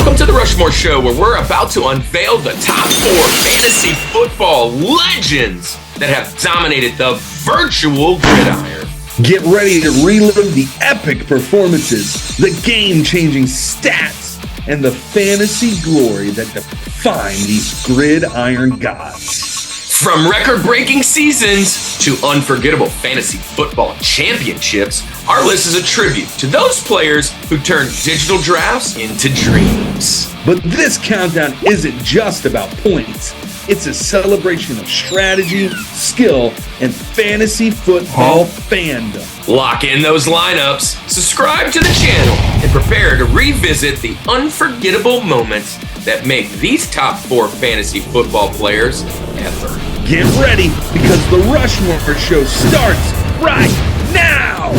Welcome to the Rushmore Show, where we're about to unveil the top 4 fantasy football legends that have dominated the virtual gridiron. Get ready to relive the epic performances, the game-changing stats, and the fantasy glory that define these gridiron gods. From record-breaking seasons to unforgettable fantasy football championships, our list is a tribute to those players who turned digital drafts into dreams. But this countdown isn't just about points. It's a celebration of strategy, skill, and fantasy football fandom. Lock in those lineups, subscribe to the channel, and prepare to revisit the unforgettable moments that make these top 4 fantasy football players ever. Get ready, because the Rushmore Show starts right now!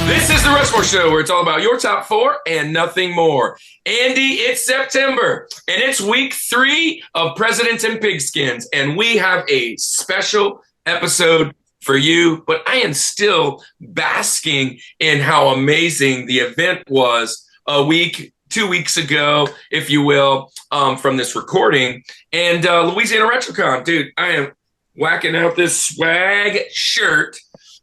This is the Rushmore Show, where it's all about your top 4 and nothing more. Andy, it's September, and it's week 3 of Presidents and Pigskins, and we have a special episode for you, but I am still basking in how amazing the event was 2 weeks ago, if you will, from this recording. And Louisiana RetroCon, dude, I am whacking out this swag shirt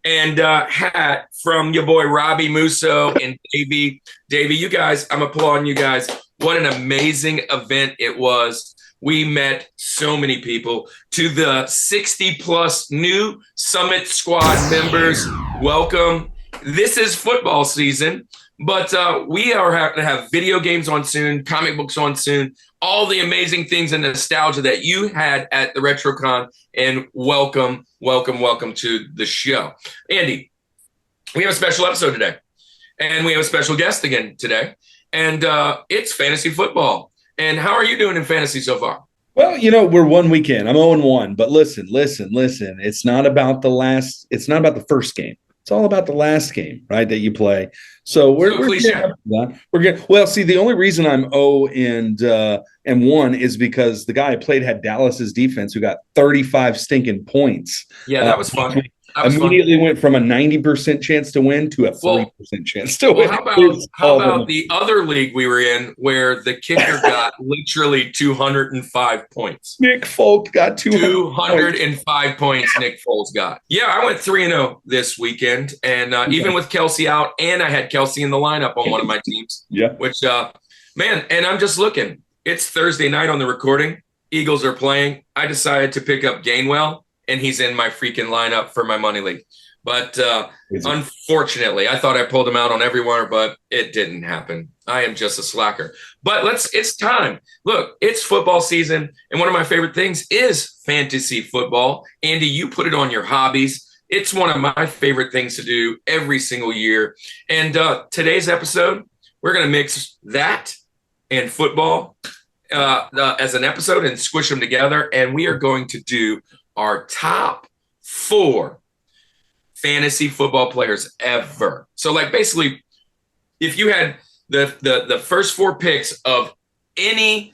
and hat from your boy Robbie Musso and Davey. Davey, you guys, I'm applauding you guys. What an amazing event it was. We met so many people. To the 60-plus new Summit Squad members, welcome. This is football season, but we are going to have video games on soon, comic books on soon, all the amazing things and nostalgia that you had at the RetroCon, and welcome to the show. Andy, we have a special episode today, and we have a special guest again today, and it's fantasy football. And how are you doing in fantasy so far? Well, we're 1 week in. I'm 0-1, but listen. It's not about the first game. It's all about the last game, right, that you play. So we're good. Well, see, the only reason I'm 0-1 is because the guy I played had Dallas's defense, who got 35 stinking points. Yeah, that was fun. Immediately went from a 90% chance to win to a 3% chance to win. How about the other league we were in, where the kicker got literally 205 points? Nick Folk got 205 points. Nick Foles got. Yeah, I went 3-0 this weekend, and even with Kelsey out, and I had Kelsey in the lineup on one of my teams. Yeah. Which, man, and I'm just looking. It's Thursday night on the recording. Eagles are playing. I decided to pick up Gainwell, and he's in my freaking lineup for my money league. But unfortunately, I thought I pulled him out on everywhere, but it didn't happen. I am just a slacker. But it's time. Look, it's football season, and one of my favorite things is fantasy football. Andy, you put it on your hobbies. It's one of my favorite things to do every single year. And today's episode, we're going to mix that and football as an episode and squish them together, and we are going to do our top 4 fantasy football players ever. So, basically, if you had the first 4 picks of any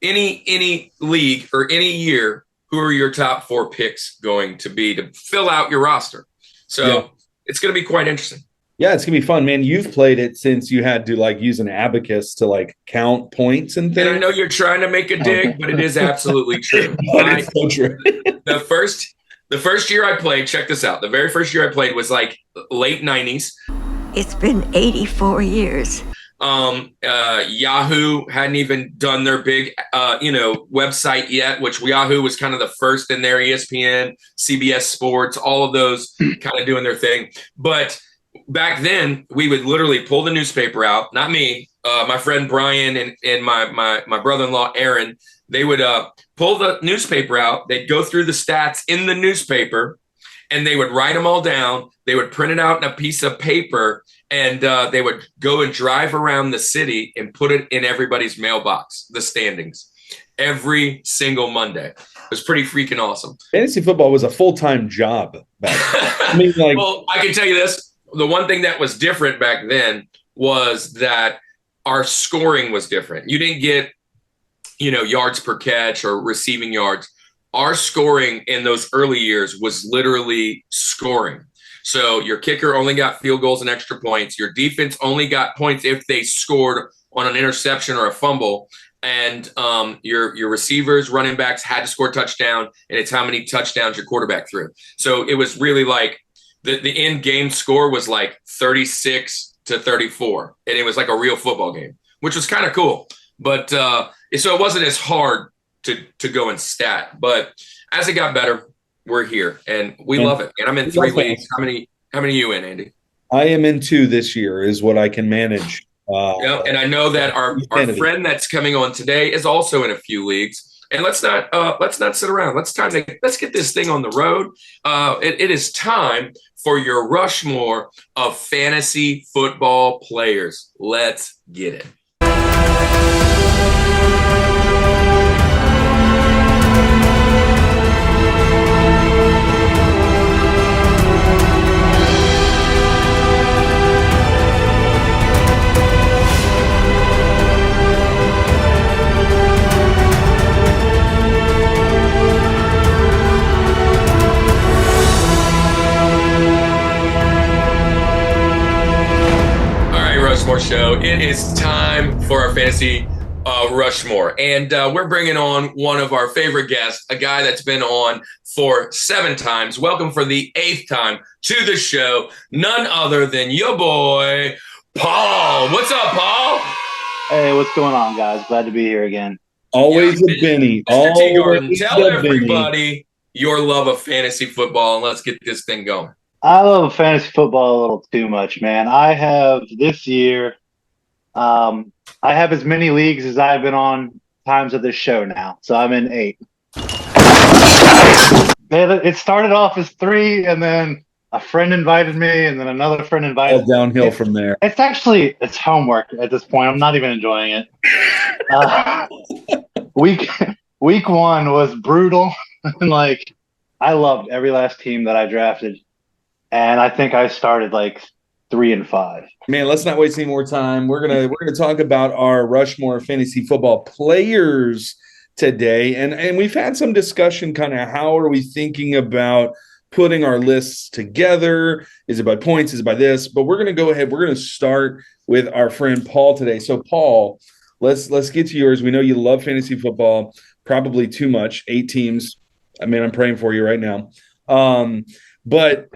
league or any year, who are your top 4 picks going to be to fill out your roster? So It's going to be quite interesting. Yeah, it's going to be fun, man. You've played it since you had to use an abacus to count points and things. And I know you're trying to make a dig, but it is absolutely true. It's so true. The first year I played, check this out. The very first year I played was late 90s. It's been 84 years. Yahoo hadn't even done their big, website yet, which Yahoo was kind of the first in there. ESPN, CBS Sports, all of those kind of doing their thing. But back then, we would literally pull the newspaper out. Not me, my friend Brian and my brother-in-law Aaron. They would pull the newspaper out. They'd go through the stats in the newspaper, and they would write them all down. They would print it out in a piece of paper, and they would go and drive around the city and put it in everybody's mailbox, the standings, every single Monday. It was pretty freaking awesome. Fantasy football was a full-time job back then. Well, I can tell you this. the one thing that was different back then was that our scoring was different. You didn't get, yards per catch or receiving yards. Our scoring in those early years was literally scoring. So your kicker only got field goals and extra points. Your defense only got points if they scored on an interception or a fumble. And your receivers, running backs had to score a touchdown, and it's how many touchdowns your quarterback threw. So it was really like the end game score was like 36-34, and it was like a real football game, which was kind of cool. But so it wasn't as hard to go and stat. But as it got better, we're here, and we love it. And I'm in 3 leagues. How many are you in, Andy? I am in 2 this year is what I can manage. And I know that our friend that's coming on today is also in a few leagues. And let's not sit around. Let's get this thing on the road. It is time for your Rushmore of fantasy football players. Let's get it. Rushmore show. It is time for our fantasy Rushmore, and we're bringing on one of our favorite guests, a guy that's been on for 7 times. Welcome for the 8th time to the show, none other than your boy Paul. What's up, Paul? Hey, what's going on, guys? Glad to be here again. Always a Benny. Mr. T. Garden, tell everybody your love of fantasy football, and let's get this thing going. I love fantasy football a little too much, man. I have this year, I have as many leagues as I've been on times of this show now. So I'm in 8. It started off as 3, and then a friend invited me, and then another friend invited me. All downhill from there. It's homework at this point. I'm not even enjoying it. Week 1 was brutal. And I loved every last team that I drafted. And I think I started 3 and 5. Man, let's not waste any more time. We're gonna talk about our Rushmore fantasy football players today, and we've had some discussion. Kind of how are we thinking about putting our lists together? Is it by points? Is it by this? But we're gonna go ahead. We're gonna start with our friend Paul today. So Paul, let's get to yours. We know you love fantasy football, probably too much. 8 teams. I mean, I'm praying for you right now. But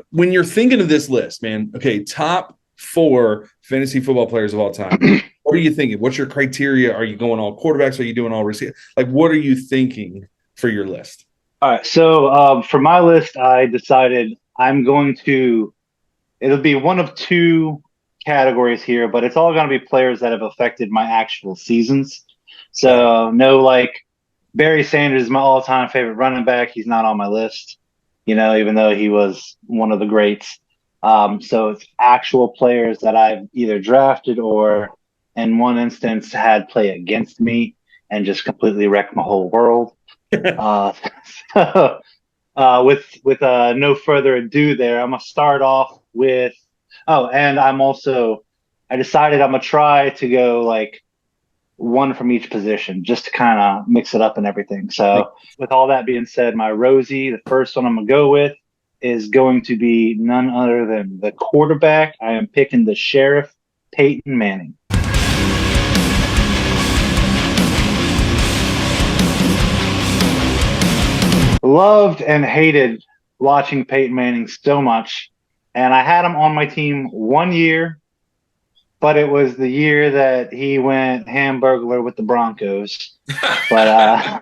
when you're thinking of this list, man, okay, top 4 fantasy football players of all time, what are you thinking? What's your criteria? Are you going all quarterbacks? Are you doing all receivers? What are you thinking for your list? All right. So for my list, I decided it'll be one of 2 categories here, but it's all going to be players that have affected my actual seasons. So no, Barry Sanders is my all-time favorite running back. He's not on my list. Even though he was one of the greats. So it's actual players that I've either drafted or in one instance had play against me and just completely wrecked my whole world. With no further ado there, I'm going to start off with, and I decided I'm going to try to go one from each position just to kind of mix it up and everything. So with all that being said, my Rosie, the first one I'm going to go with is going to be none other than the quarterback. I am picking the Sheriff, Peyton Manning. Loved and hated watching Peyton Manning so much. And I had him on my team 1 year, but it was the year that he went hamburglar with the Broncos. But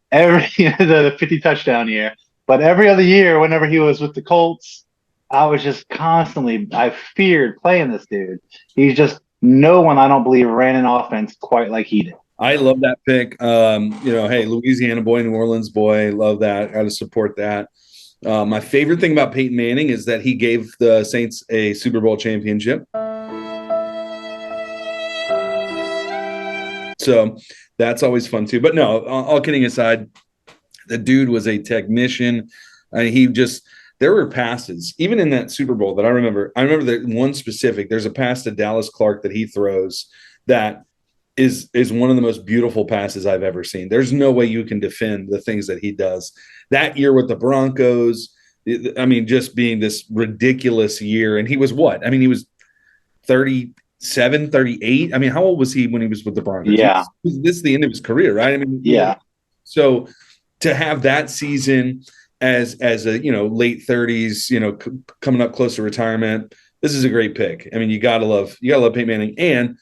the 50 touchdown year. But every other year, whenever he was with the Colts, I was just I feared playing this dude. He's just no one, I don't believe, ran an offense quite like he did. I love that pick. Hey, Louisiana boy, New Orleans boy, love that. Got to support that. My favorite thing about Peyton Manning is that he gave the Saints a Super Bowl championship. So that's always fun too. But no, all kidding aside, the dude was a technician. He just there were passes, even in that Super Bowl that I remember. I remember that one specific, there's a pass to Dallas Clark that he throws that is one of the most beautiful passes I've ever seen. There's no way you can defend the things that he does. That year with the Broncos, I mean, just being this ridiculous year. And he was what? I mean, he was 37, 38. I mean, how old was he when he was with the Broncos? Yeah. This is the end of his career, right? I mean, yeah. So to have that season as a, late 30s, coming up close to retirement, this is a great pick. I mean, you gotta love Peyton Manning. And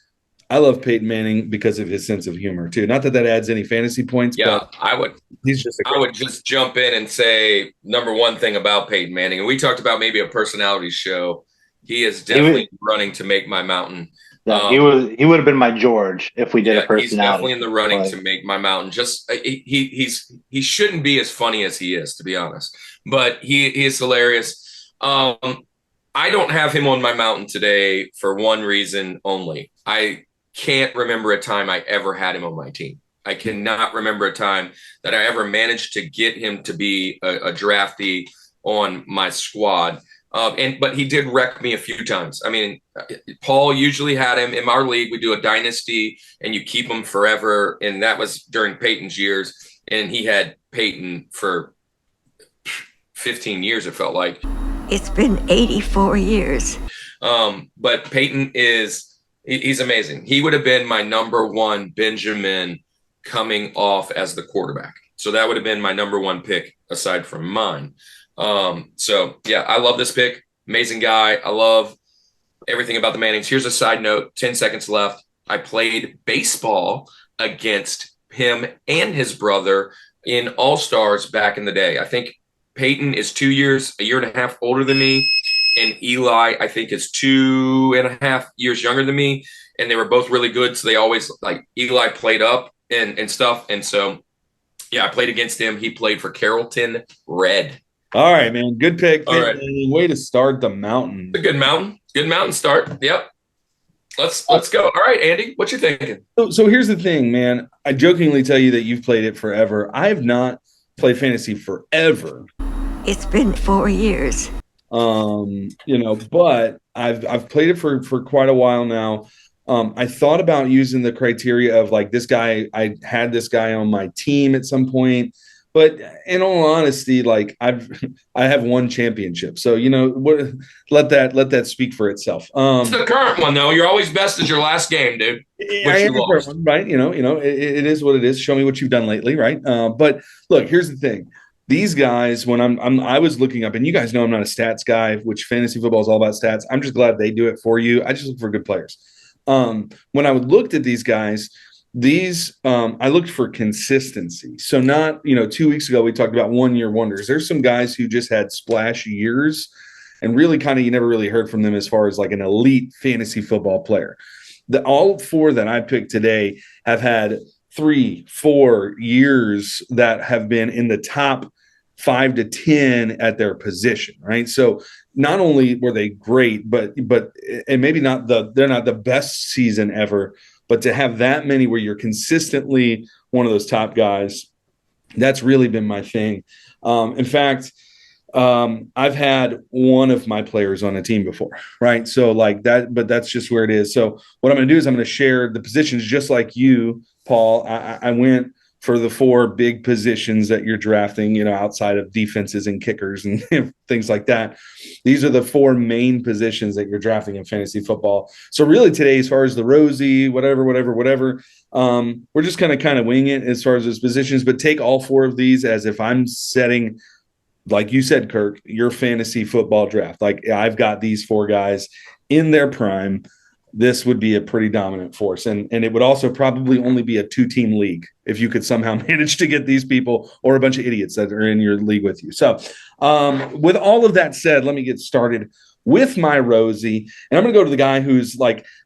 I love Peyton Manning because of his sense of humor too. Not that adds any fantasy points. Yeah, but I would just jump in and say number one thing about Peyton Manning, and we talked about maybe a personality show. He is definitely running to make my mountain. Yeah, he would have been my George if we did a personality. He's definitely in the running to make my mountain. Just he shouldn't be as funny as he is, to be honest, but he is hilarious. I don't have him on my mountain today for one reason only. I can't remember a time I ever had him on my team. I cannot remember a time that I ever managed to get him to be a draftee on my squad. But he did wreck me a few times. I mean, Paul usually had him in our league. We do a dynasty and you keep him forever. And that was during Peyton's years. And he had Peyton for 15 years, it felt like. It's been 84 years. But Peyton he's amazing. He would have been my number one Benjamin coming off as the quarterback. So that would have been my number one pick aside from mine. So yeah, I love this pick. Amazing guy. I love everything about the Mannings. Here's a side note, 10 seconds left. I played baseball against him and his brother in All-Stars back in the day. I think Peyton is a year and a half older than me. And Eli, I think, is 2.5 years younger than me. And they were both really good. So they always, Eli played up and stuff. And so, yeah, I played against him. He played for Carrollton Red. All right, man. Good pick. All right. Way to start the mountain. A good mountain. Good mountain start. Yep. Let's go. All right, Andy, what you thinking? So here's the thing, man. I jokingly tell you that you've played it forever. I have not played fantasy forever. It's been 4 years. But I've played it for quite a while now. I thought about using the criteria of this guy. I had this guy on my team at some point, but in all honesty, I have one championship. So, let that speak for itself. It's the current one though. You're always best at your last game, dude. Which you lost. Right. It is what it is. Show me what you've done lately. Right. But look, here's the thing. These guys, when I was looking up, and you guys know I'm not a stats guy, which fantasy football is all about stats. I'm just glad they do it for you. I just look for good players. When I looked at these guys, I looked for consistency. So not, 2 weeks ago, we talked about 1 year wonders. There's some guys who just had splash years and really you never really heard from them as far as an elite fantasy football player. All four that I picked today have had 3-4 years that have been in the top 5 to 10 at their position, right? So not only were they great, but and maybe they're not the best season ever, but to have that many where you're consistently one of those top guys, that's really been my thing. In fact, I've had one of my players on a team before, right? So that, but that's just where it is. So what I'm going to do is I'm going to share the positions just like you, Paul. I went for the 4 big positions that you're drafting, outside of defenses and kickers and things like that. These are the 4 main positions that you're drafting in fantasy football. So really today, as far as the Rosie, whatever, we're just kind of wing it as far as those positions, but take all 4 of these as if I'm setting, like you said, Kirk, your fantasy football draft. I've got these 4 guys in their prime. This would be a pretty dominant force. And it would also probably only be a 2-team league if you could somehow manage to get these people or a bunch of idiots that are in your league with you. So with all of that said, let me get started with my Rosie. And I'm going to go to the guy who's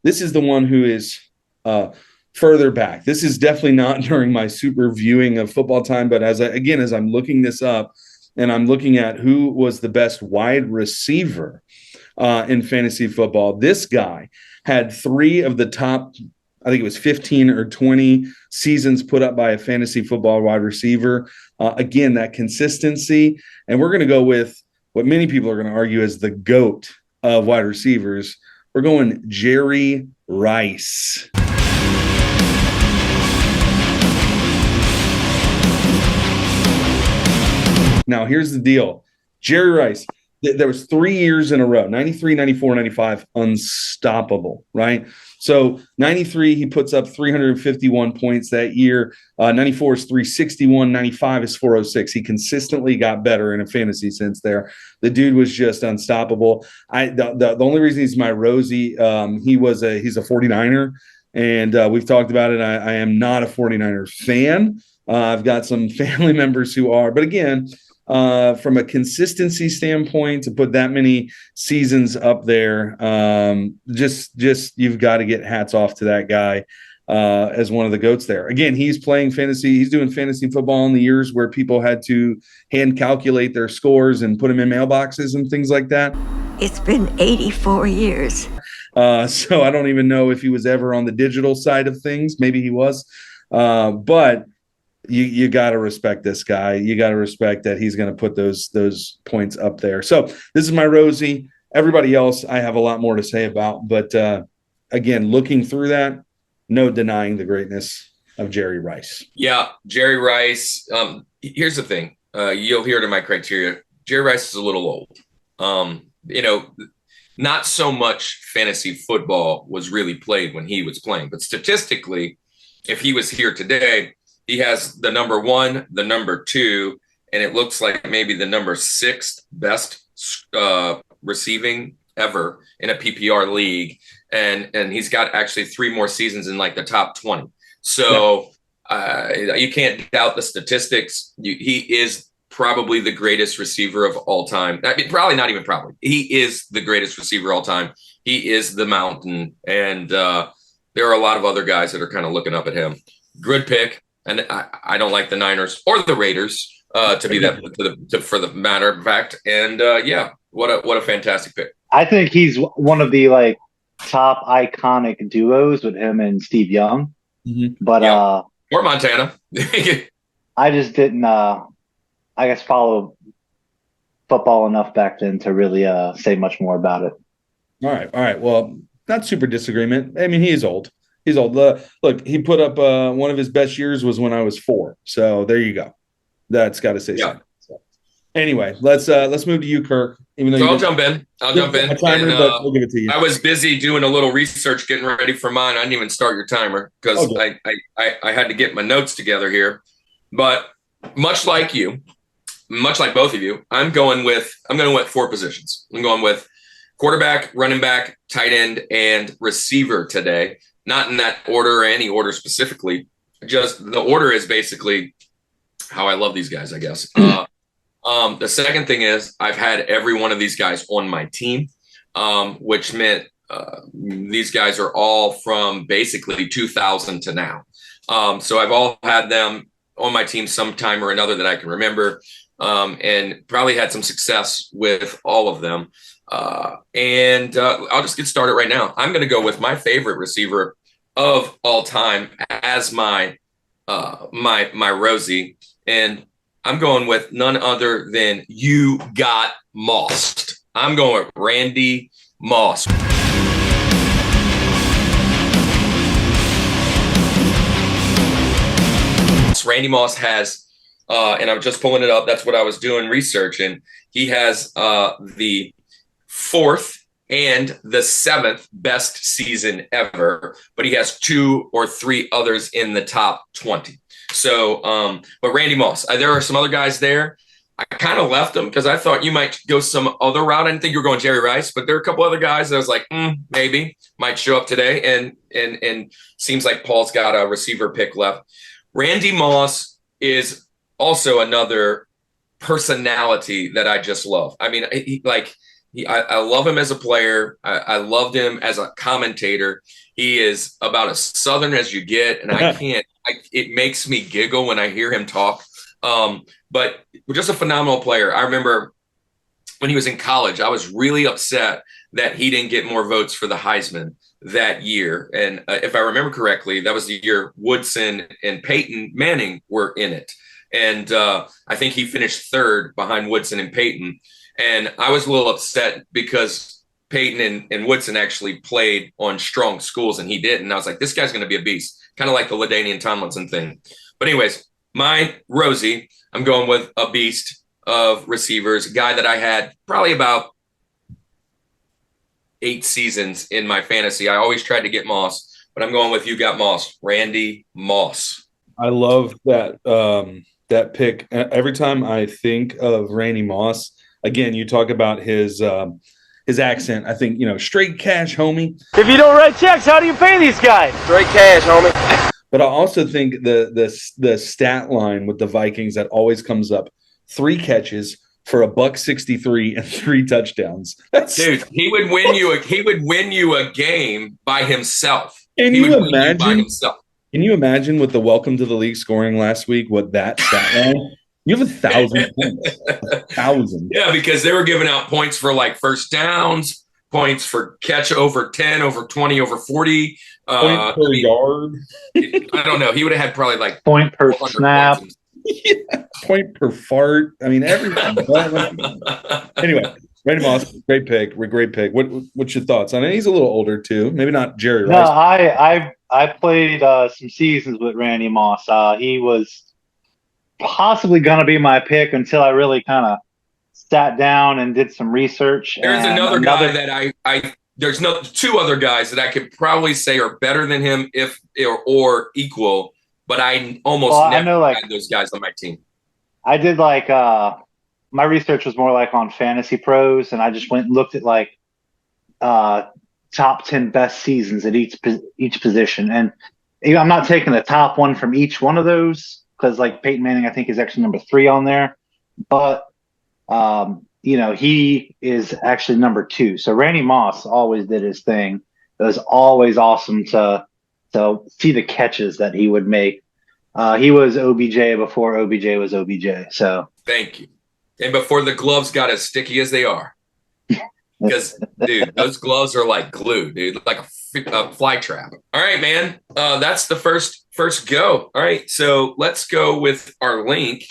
this is the one who is further back. This is definitely not during my super viewing of football time, but as I'm looking this up and I'm looking at who was the best wide receiver in fantasy football, this guy had 3 of the top, I think it was 15 or 20 seasons put up by a fantasy football wide receiver. Again, that consistency. And we're going to go with what many people are going to argue is the GOAT of wide receivers. We're going Jerry Rice. Now, here's the deal. Jerry Rice, there was 3 years in a row, 93, 94, 95, unstoppable, right? So 93, he puts up 351 points that year. 94 is 361. 95 is 406. He consistently got better in a fantasy sense there. The dude was just unstoppable. The only reason he's my Rosie, he's a 49er, and we've talked about it. I am not a 49er fan. I've got some family members who are, but again, from a consistency standpoint, to put that many seasons up there, just you've got to get hats off to that guy as one of the GOATs there. Again, he's playing fantasy. He's doing fantasy football in the years where people had to hand calculate their scores and put them in mailboxes and things like that. It's been 84 years. So I don't even know if he was ever on the digital side of things. Maybe he was, but you got to respect this guy. You got to respect that he's going to put those points up there. So this is my Rosie. Everybody else, I have a lot more to say about. But again, looking through that, no denying the greatness of Jerry Rice. Yeah, Jerry Rice. Here's the thing. You'll hear it in my criteria. Jerry Rice is a little old. Not so much fantasy football was really played when he was playing. But statistically, if he was here today, he has the number 1, the number 2, and it looks like maybe the number 6 best receiving ever in a PPR league. And he's got actually 3 more seasons in like the top 20. So you can't doubt the statistics. He is probably the greatest receiver of all time. I mean, probably not even probably. He is the greatest receiver of all time. He is the mountain. And there are a lot of other guys that are kind of looking up at him. Good pick. And I don't like the Niners or the Raiders to be that for the matter of fact. And what a fantastic pick. I think he's one of the top iconic duos with him and Steve Young. Mm-hmm. But or Montana. I just didn't follow football enough back then to really say much more about it. All right. Well, not super disagreement. I mean, he is old. He's old. Look, he put up one of his best years was when I was 4. So there you go. That's got to say something. So, anyway, let's move to you, Kirk. Even though I'll jump in. Timer, but we'll give it to you. I was busy doing a little research, getting ready for mine. I didn't even start your timer because I had to get my notes together here. But much like both of you, I'm going with 4 positions. I'm going with quarterback, running back, tight end, and receiver today. Not in that order or any order specifically. Just the order is basically how I love these guys, I guess. The second thing is I've had every one of these guys on my team, which meant these guys are all from basically 2000 to now. So I've all had them on my team sometime or another that I can remember, and probably had some success with all of them. And I'll just get started right now. I'm going to go with my favorite receiver of all time as my Rosie, and I'm going with none other than You Got Mossed. I'm going with Randy Moss. Randy Moss has, and I'm just pulling it up. That's what I was doing research, and he has the 4th and the 7th best season ever, but he has 2 or 3 others in the top 20. So, but Randy Moss, there are some other guys there. I kind of left them because I thought you might go some other route. I didn't think you were going Jerry Rice, but there are a couple other guys that I was like, maybe might show up today. And seems like Paul's got a receiver pick left. Randy Moss is also another personality that I just love. I mean, I love him as a player. I loved him as a commentator. He is about as Southern as you get, and it makes me giggle when I hear him talk. But just a phenomenal player. I remember when he was in college, I was really upset that he didn't get more votes for the Heisman that year. And if I remember correctly, that was the year Woodson and Peyton Manning were in it. And I think he finished 3rd behind Woodson and Peyton. And I was a little upset because Peyton and Woodson actually played on strong schools and he didn't. And I was like, this guy's going to be a beast, kind of like the LaDainian Tomlinson thing. But anyways, my Rosie, I'm going with a beast of receivers, a guy that I had probably about 8 seasons in my fantasy. I always tried to get Moss, but I'm going with you got Moss, Randy Moss. I love that that pick. Every time I think of Randy Moss, again, you talk about his accent. I think, straight cash, homie. If you don't write checks, how do you pay these guys? Straight cash, homie. But I also think the stat line with the Vikings that always comes up: 3 catches for $163 and 3 touchdowns. Dude, he would win you a game by himself. Can you imagine with the Welcome to the League scoring last week, what that stat line? You have 1,000 points. 1,000. Yeah, because they were giving out points for like first downs, points for catch over 10, over 20, over 40. Point per yard. I don't know. He would have had probably like point per snap. Yeah, point per fart. I mean, everything. Anyway, Randy Moss, great pick. What's your thoughts on it? He's a little older too. Maybe not Jerry Rice. No, I played some seasons with Randy Moss. He was possibly going to be my pick until I really kind of sat down and did some research. There's another guy that there's 2 other guys that I could probably say are better than him or equal, but I almost never had those guys on my team. I did my research was more like on Fantasy Pros, and I just went and looked at top 10 best seasons at each position. And I'm not taking the top one from each one of those because Peyton Manning, I think, is actually number 3 on there. But, he is actually number 2. So Randy Moss always did his thing. It was always awesome to see the catches that he would make. He was OBJ before OBJ was OBJ. So thank you. And before the gloves got as sticky as they are. Because, dude, those gloves are like glue, dude, like a fly trap. All right, man. That's the first go. All right, so let's go with our link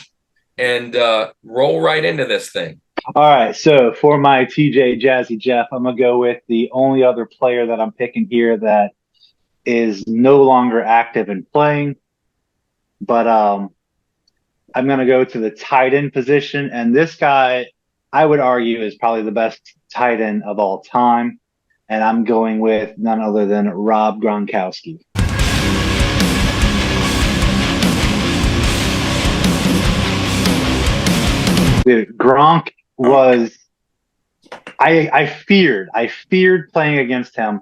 and roll right into this thing. All right, so for my TJ Jazzy Jeff, I'm going to go with the only other player that I'm picking here that is no longer active and playing. But I'm going to go to the tight end position, and this guy, I would argue, is probably the best tight end of all time, and I'm going with none other than Rob Gronkowski. Dude, Gronk was I feared playing against him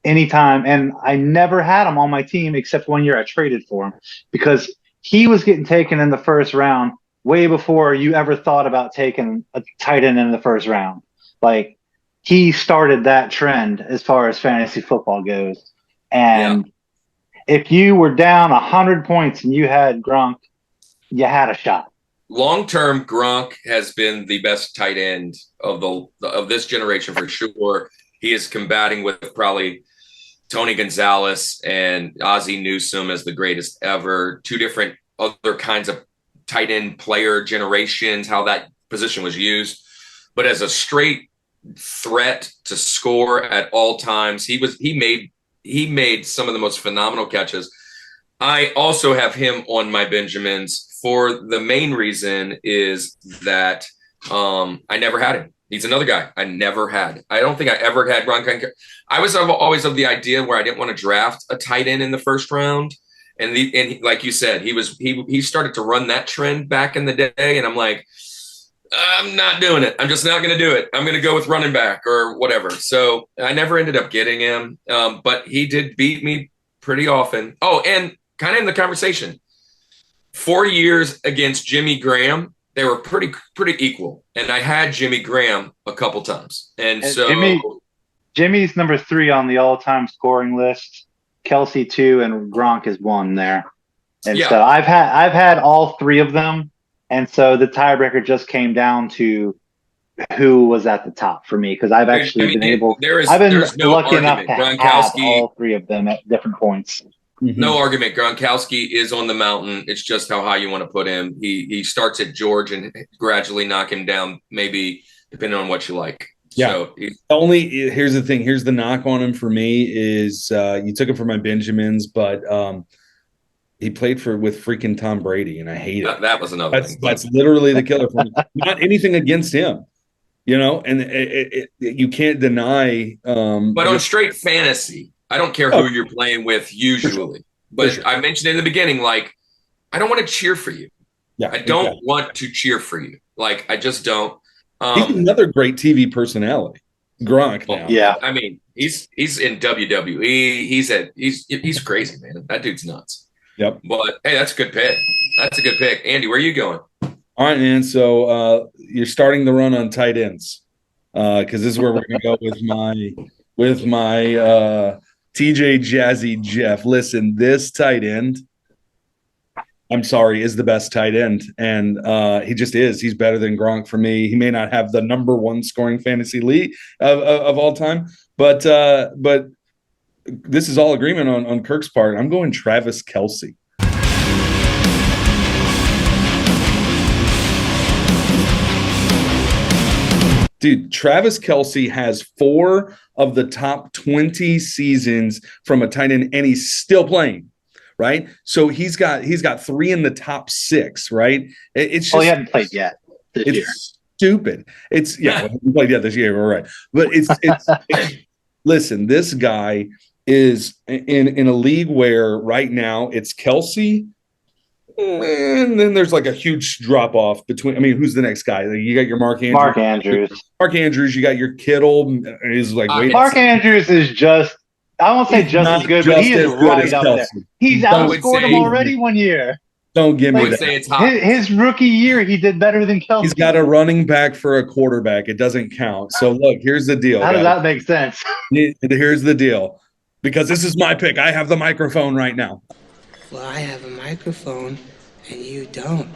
anytime, and I never had him on my team except one year I traded for him because he was getting taken in the first round way before you ever thought about taking a tight end in the first round. He started that trend as far as fantasy football goes. And if you were down 100 points and you had Gronk, you had a shot. Long-term, Gronk has been the best tight end of this generation for sure. He is combating with probably Tony Gonzalez and Ozzie Newsome as the greatest ever. 2 different other kinds of tight end player generations, how that position was used. But as a straight threat to score at all times, he made some of the most phenomenal catches. I also have him on my Benjamins for the main reason is that I never had him. He's another guy I never had. I don't think I ever had Gronk. I was always of the idea where I didn't want to draft a tight end in the first round. And like you said, he started to run that trend back in the day. And I'm like, I'm not doing it. I'm just not going to do it. I'm going to go with running back or whatever. So I never ended up getting him. But he did beat me pretty often. Oh, and kind of in the conversation, 4 years against Jimmy Graham, they were pretty equal. And I had Jimmy Graham a couple times. And so Jimmy's number 3 on the all-time scoring list. Kelsey 2 and Gronk is 1 there. And so I've had all 3 of them. And so the tiebreaker just came down to who was at the top for me because I've actually been lucky enough to have all 3 of them at different points. Mm-hmm. No argument. Gronkowski is on the mountain. It's just how high you want to put him. He starts at George and gradually knock him down maybe depending on what you like. Yeah. So Here's the thing. Here's the knock on him for me is you took him for my Benjamins, but he played with freaking Tom Brady, and I hate it. That was another thing. That's literally the killer for me. Not anything against him, and you can't deny. But on straight fantasy, I don't care who you're playing with usually. But I mentioned in the beginning, like, I don't want to cheer for you. Yeah, I don't want to cheer for you. Like, I just don't. He's another great TV personality, Gronk. Now. Yeah, I mean, he's in WWE. He's crazy, man. That dude's nuts. Yep. But hey, that's a good pick. That's a good pick, Andy. Where are you going? All right, man. So you're starting the run on tight ends because this is where we're going to go with my TJ Jazzy Jeff. Listen, this tight end, I'm sorry, is the best tight end, and he just is. He's better than Gronk for me. He may not have the number one scoring fantasy league of all time, but this is all agreement on Kirk's part. I'm going Travis Kelce. Dude, Travis Kelce has 4 of the top 20 seasons from a tight end, and he's still playing, right? So he's got 3 in the top 6, right? It's just, he hasn't played yet this year. Stupid. It's he played yet this year, we're right? But it's listen, this guy is in a league where right now it's Kelce. And then there's like a huge drop off between. I mean, who's the next guy? Like, you got your Mark Andrews. You got your Kittle. Is like Mark Andrews is just. I won't say just as good, but he is right up there. He's outscored him already one year. Don't give me that. Say it's hot. His rookie year, he did better than Kelce. He's got a running back for a quarterback. It doesn't count. So look, here's the deal. How does that make sense? Here's the deal. Because this is my pick. I have the microphone right now. Well, I have a microphone and you don't.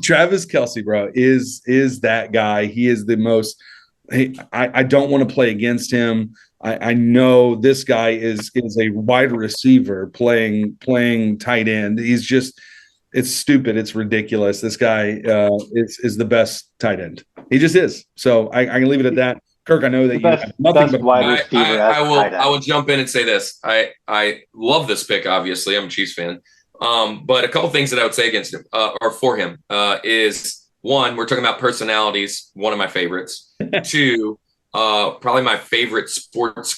Travis Kelce, bro, is that guy. He is the most. I don't want to play against him. I know this guy is a wide receiver playing tight end. He's just, it's stupid. It's ridiculous. This guy is the best tight end. He just is. So I can leave it at that. Kirk, I know that you have nothing but wide receiver. I will jump in and say this. I love this pick. Obviously, I'm a Chiefs fan. But a couple things that I would say against him or for him is, one, we're talking about personalities. One of my favorites. 2, probably my favorite sports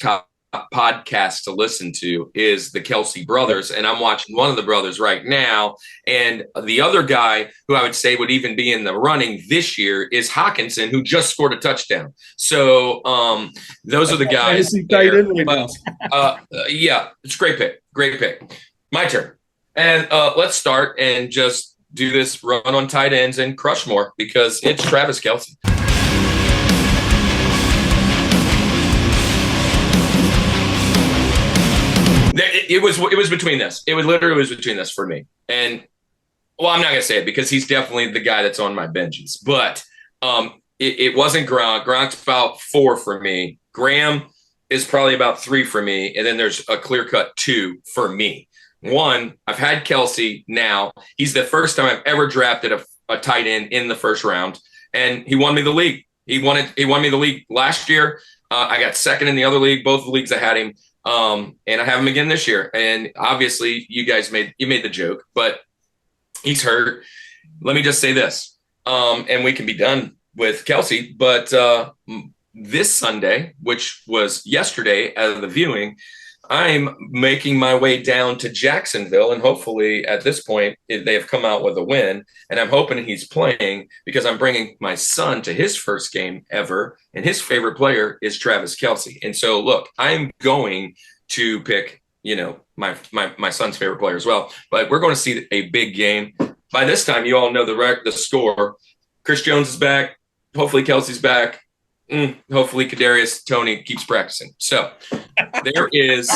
podcast to listen to is the Kelce brothers, and I'm watching one of the brothers right now. And the other guy who I would say would even be in the running this year is Hawkinson, who just scored a touchdown. So those are the guys. Yeah, it's a great pick. Great pick. My turn. And let's start and just do this run on tight ends and crush more because it's Travis Kelce. It was between this. It literally was between this for me. And, well, I'm not going to say it because he's definitely the guy that's on my benches. But it wasn't Gronk. Gronk's about 4 for me. Graham is probably about 3 for me. And then there's a clear-cut 2 for me. 1, I've had Kelce now. He's the first time I've ever drafted a tight end in the first round. And he won me the league. He won me the league last year. I got second in the other league, both the leagues I had him. And I have him again this year. And obviously you guys made the joke, but he's hurt. Let me just say this. And we can be done with Kelce, but this Sunday, which was yesterday as of the viewing, I'm making my way down to Jacksonville, and hopefully at this point they have come out with a win, and I'm hoping he's playing because I'm bringing my son to his first game ever, and his favorite player is Travis Kelce. And so, look, I'm going to pick, my son's favorite player as well, but we're going to see a big game. By this time, you all know the score. Chris Jones is back. Hopefully Kelce's back. Hopefully Kadarius Toney keeps practicing. So there is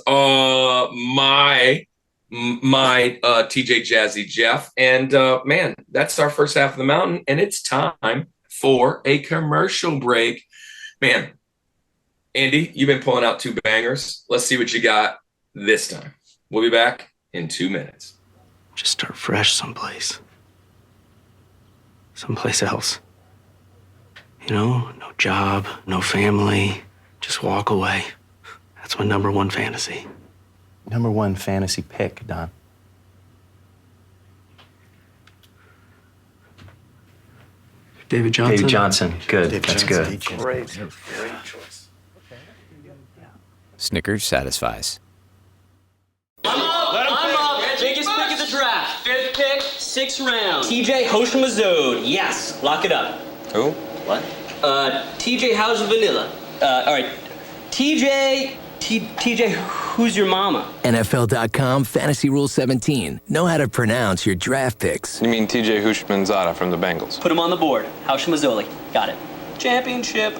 my TJ Jazzy Jeff. And man, that's our first half of the mountain. And it's time for a commercial break. Man, Andy, you've been pulling out 2 bangers. Let's see what you got this time. We'll be back in 2 minutes. Just start fresh someplace else. You know, no job, no family, just walk away. That's my number one fantasy. Number one fantasy pick, Don. David Johnson? David Johnson. Good. David That's Johnson. good. Great choice. Snickers satisfies. I'm up. Biggest pick of the draft. Fifth pick, 6th round. TJ Hoshimazode. Yes, lock it up. Who? What? TJ, how's the vanilla? All right. TJ, who's your mama? NFL.com Fantasy Rule 17. Know how to pronounce your draft picks. You mean TJ Hushmanzada from the Bengals? Put him on the board. Hoshimazole. Got it. Championship.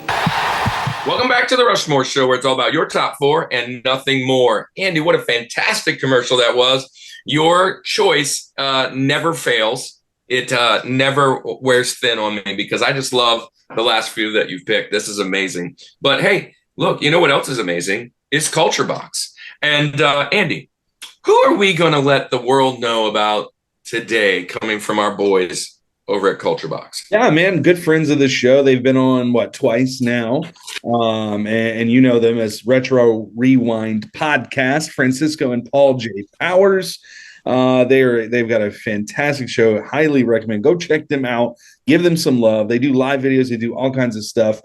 Welcome back to the Rushmore Show, where it's all about your top 4 and nothing more. Andy, what a fantastic commercial that was. Your choice never fails. It never wears thin on me because I just love the last few that you've picked. This is amazing. But hey, look, you know what else is amazing? It's Culture Box. And Andy, who are we going to let the world know about today coming from our boys over at Culture Box? Yeah, man, good friends of the show. They've been on, twice now. And you know them as Retro Rewind Podcast, Francisco and Paul J. Powers. They've got a fantastic show. Highly recommend. Go check them out. Give them some love. They do live videos. They do all kinds of stuff.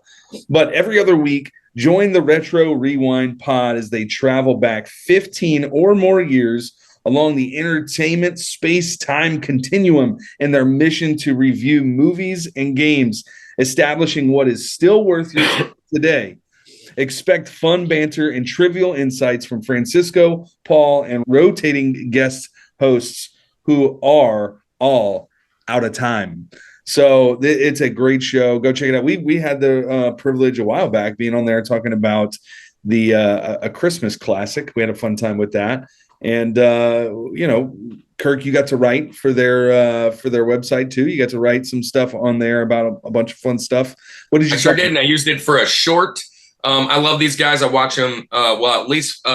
But every other week, join the Retro Rewind Pod as they travel back 15 or more years along the entertainment space-time continuum in their mission to review movies and games, establishing what is still worth your time today. Expect fun banter and trivial insights from Francisco, Paul, and rotating guest hosts who are all out of time. So it's a great show. Go check it out. We had the privilege a while back being on there talking about the a Christmas classic. We had a fun time with that. And Kirk, you got to write for their website too. You got to write some stuff on there about a bunch of fun stuff. What did you? I sure did, and I used it for a short. I love these guys. I watch them. At least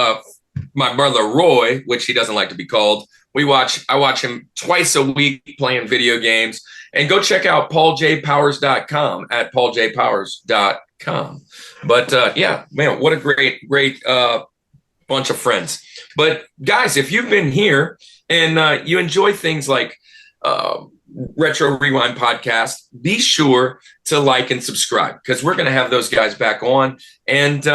my brother Roy, which he doesn't like to be called. I watch him twice a week playing video games. And go check out pauljpowers.com at pauljpowers.com. But yeah, man, what a great bunch of friends. But guys, if you've been here and you enjoy things like Retro Rewind Podcast, be sure to like and subscribe because we're going to have those guys back on. And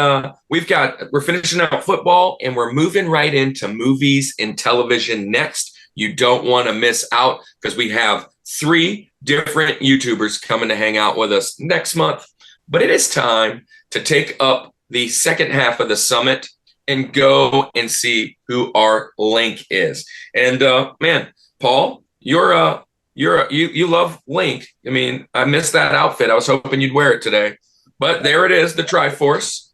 we're finishing out football and we're moving right into movies and television next. You don't want to miss out because we have 3 different YouTubers coming to hang out with us next month. But it is time to take up the second half of the summit and go and see who our Link is. And man, Paul, you love Link. I mean, I missed that outfit. I was hoping you'd wear it today. But there it is, the Triforce.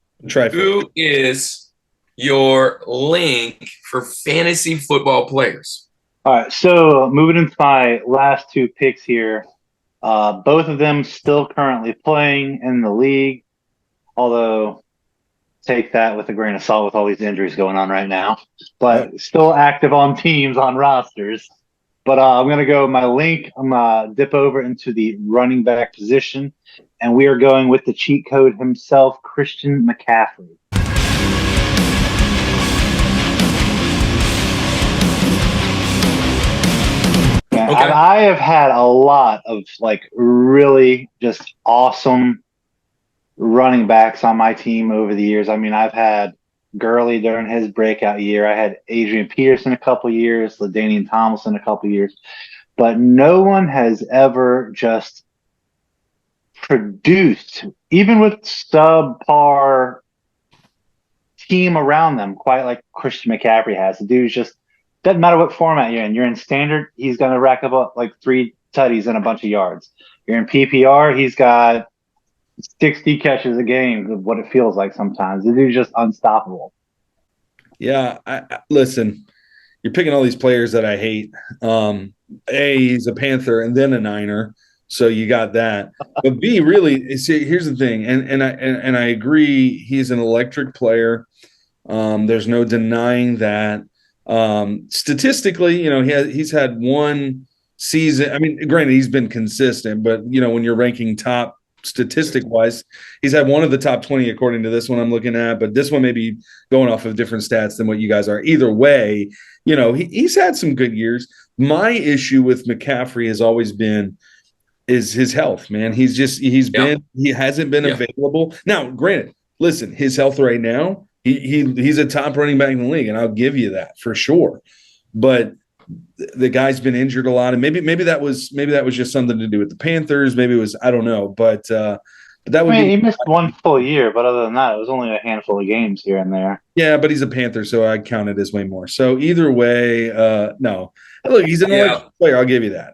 Who is your Link for fantasy football players? All right, so moving into my last 2 picks here, both of them still currently playing in the league, although take that with a grain of salt with all these injuries going on right now, but still active on teams, on rosters. But I'm going to go my Link. I'm going to dip over into the running back position, and we are going with the cheat code himself, Christian McCaffrey. Okay. I have had a lot of really just awesome running backs on my team over the years. I mean, I've had Gurley during his breakout year. I had Adrian Peterson a couple years, LaDainian Tomlinson a couple years, but no one has ever just produced, even with subpar team around them, quite like Christian McCaffrey has. The dude's just doesn't matter what format you're in. You're in standard, he's going to rack up 3 tutties and a bunch of yards. You're in PPR, he's got 60 catches a game of what it feels like sometimes. The dude's just unstoppable. Yeah, listen, you're picking all these players that I hate. He's a Panther and then a Niner, so you got that. But B, really, see, here's the thing, and I agree, he's an electric player. There's no denying that. Statistically, he's had one season. I mean, granted, he's been consistent, but when you're ranking top statistic wise. He's had one of the top 20 according to this one I'm looking at, but this one may be going off of different stats than what you guys are. Either way, he's had some good years. My issue with McCaffrey has always been is his health, man. He hasn't been available. Now, granted, listen, his health right now, he's a top running back in the league, and I'll give you that for sure. But the guy's been injured a lot, and maybe that was just something to do with the Panthers. Maybe it was, I don't know, but that would he missed one full year, but other than that, it was only a handful of games here and there. Yeah, but he's a Panther, so I count it as way more. So either way, no. Look, he's an electric player. I'll give you that.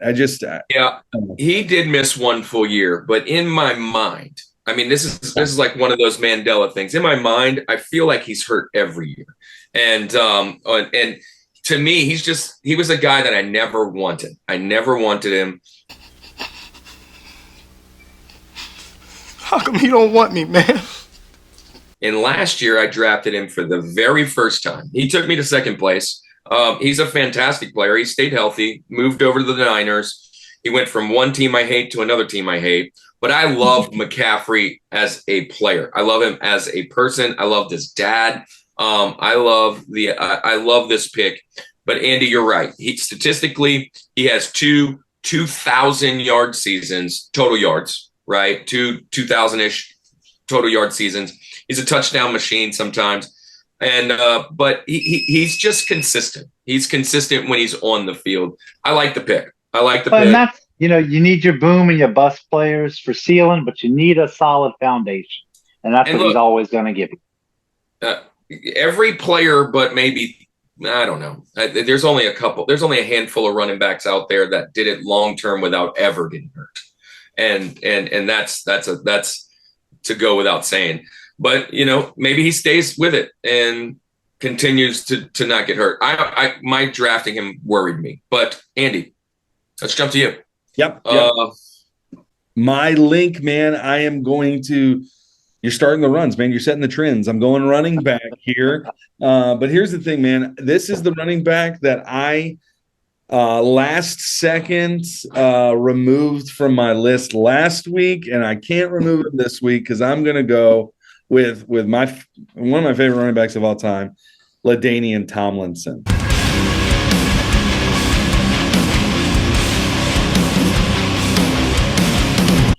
He did miss one full year, but in my mind, I mean, this is like one of those Mandela things. In my mind, I feel like he's hurt every year, and to me, he was a guy that I never wanted. I never wanted him. How come you don't want me, man? And last year, I drafted him for the very first time. He took me to second place. He's a fantastic player. He stayed healthy, moved over to the Niners. He went from one team I hate to another team I hate. But I love McCaffrey as a player. I love him as a person. I loved his dad. I love this pick. But Andy, you're right. Statistically, he has 2,000-yard seasons, total yards, right? 2,000-ish total yard seasons. He's a touchdown machine sometimes. And but he's just consistent. He's consistent when he's on the field. I like the pick. And that's, you need your boom and your bust players for ceiling, but you need a solid foundation. And that's what he's always going to give you. Every player, but maybe, I don't know. There's only a handful of running backs out there that did it long term without ever getting hurt. And that's to go without saying. But, maybe he stays with it and continues to not get hurt. My drafting him worried me. But, Andy, let's jump to you. Yep. My link, man, I am going to – you're starting the runs, man. You're setting the trends. I'm going running back here. But here's the thing, man. This is the running back that I last second removed from my list last week, and I can't remove it this week because I'm going to go – with one of my favorite running backs of all time, LaDainian Tomlinson.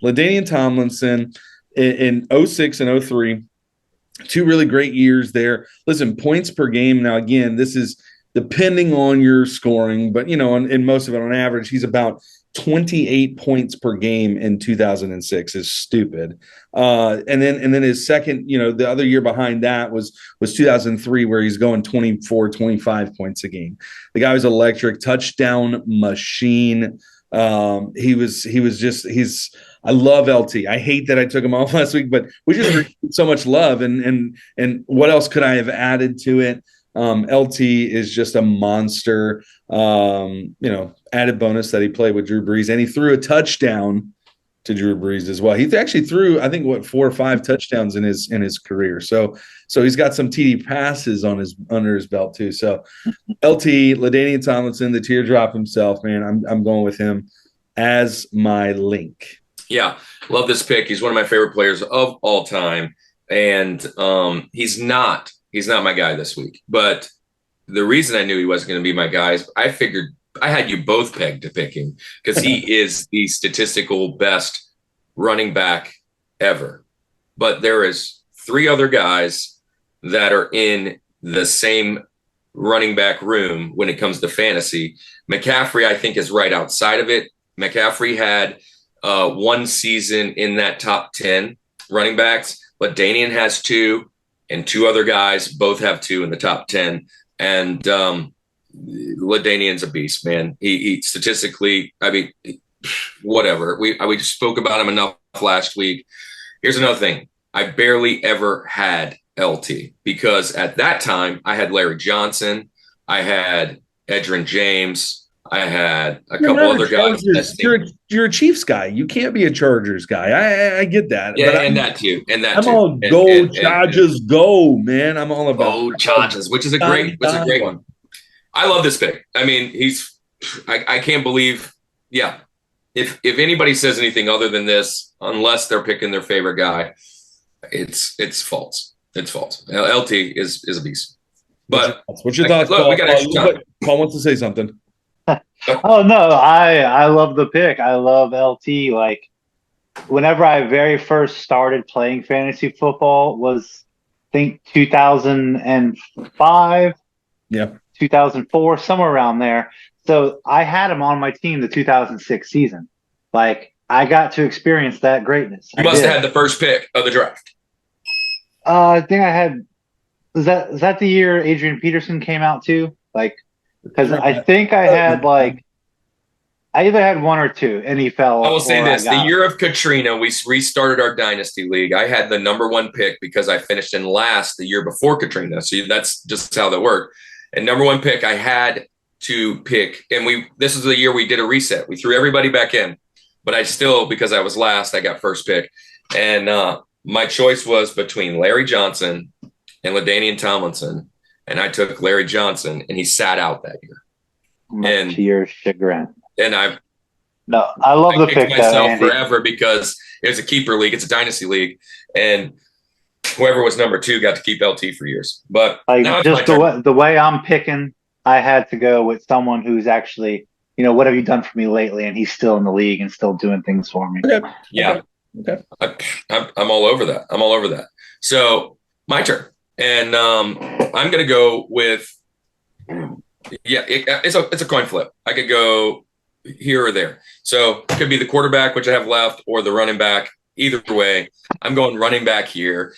LaDainian Tomlinson in 06 and 03, two really great years there. Listen, points per game. Now, again, this is depending on your scoring, but, in most of it on average, he's about 28 points per game in 2006 is stupid. And then his second, the other year behind that was 2003, where he's going 24, 25 points a game. The guy was electric, touchdown machine. I love LT. I hate that I took him off last week, but we just received so much love. And what else could I have added to it? LT is just a monster. Added bonus that he played with Drew Brees, and he threw a touchdown to Drew Brees as well. He actually threw, I think, 4 or 5 touchdowns in his career. So he's got some TD passes under his belt too. So LT, LaDainian Tomlinson, the teardrop himself, man. I'm going with him as my link. Yeah, love this pick. He's one of my favorite players of all time, and he's not my guy this week. But the reason I knew he wasn't going to be my guy is I figured I had you both pegged to pick him because he is the statistical best running back ever. But there is 3 other guys that are in the same running back room when it comes to fantasy. McCaffrey, I think, is right outside of it. McCaffrey had one season in that top 10 running backs, but Danian has 2, and 2 other guys both have 2 in the top 10. And LaDainian's a beast, man. He statistically, I mean, whatever. We just spoke about him enough last week. Here's another thing. I barely ever had LT because at that time I had Larry Johnson, I had Edgerrin James, I had a couple other guys. You're a Chiefs guy. You can't be a Chargers guy. I get that. Yeah, but that too. I'm all go Chargers, go, man. I'm all about go Chargers, which is a great one. I love this pick. I mean, I can't believe, yeah. if anybody says anything other than this, unless they're picking their favorite guy, it's false. It's false. LT is a beast. But what's your thoughts? Look, we got extra time. Paul wants to say something. Oh no, I love the pick. I love LT. Like, whenever I very first started playing fantasy football was, I think, 2005, 2004, somewhere around there. So I had him on my team the 2006 season. Like, I got to experience that greatness. You must have had the first pick of the draft. I think I had. Was that the year Adrian Peterson came out too? Like, because I think I had like, I either had one or two, and he fell. I will say this: the year of Katrina, we restarted our dynasty league. I had the number 1 pick because I finished in last the year before Katrina. So that's just how that worked. And number 1 pick, I had to pick, and this is the year we did a reset. We threw everybody back in, but I still, because I was last, I got first pick, and my choice was between Larry Johnson and LaDainian Tomlinson, and I took Larry Johnson, and he sat out that year. And to your chagrin. And I love the pick myself forever because it was a keeper league. It's a dynasty league, and whoever was number 2 got to keep LT for years. But like, just the way I'm picking, I had to go with someone who's actually, what have you done for me lately? And he's still in the league and still doing things for me. Okay. Yeah. Okay. I'm all over that. I'm all over that. So my turn. And I'm going to go with, it's a coin flip. I could go here or there. So it could be the quarterback, which I have left, or the running back. Either way, I'm going running back here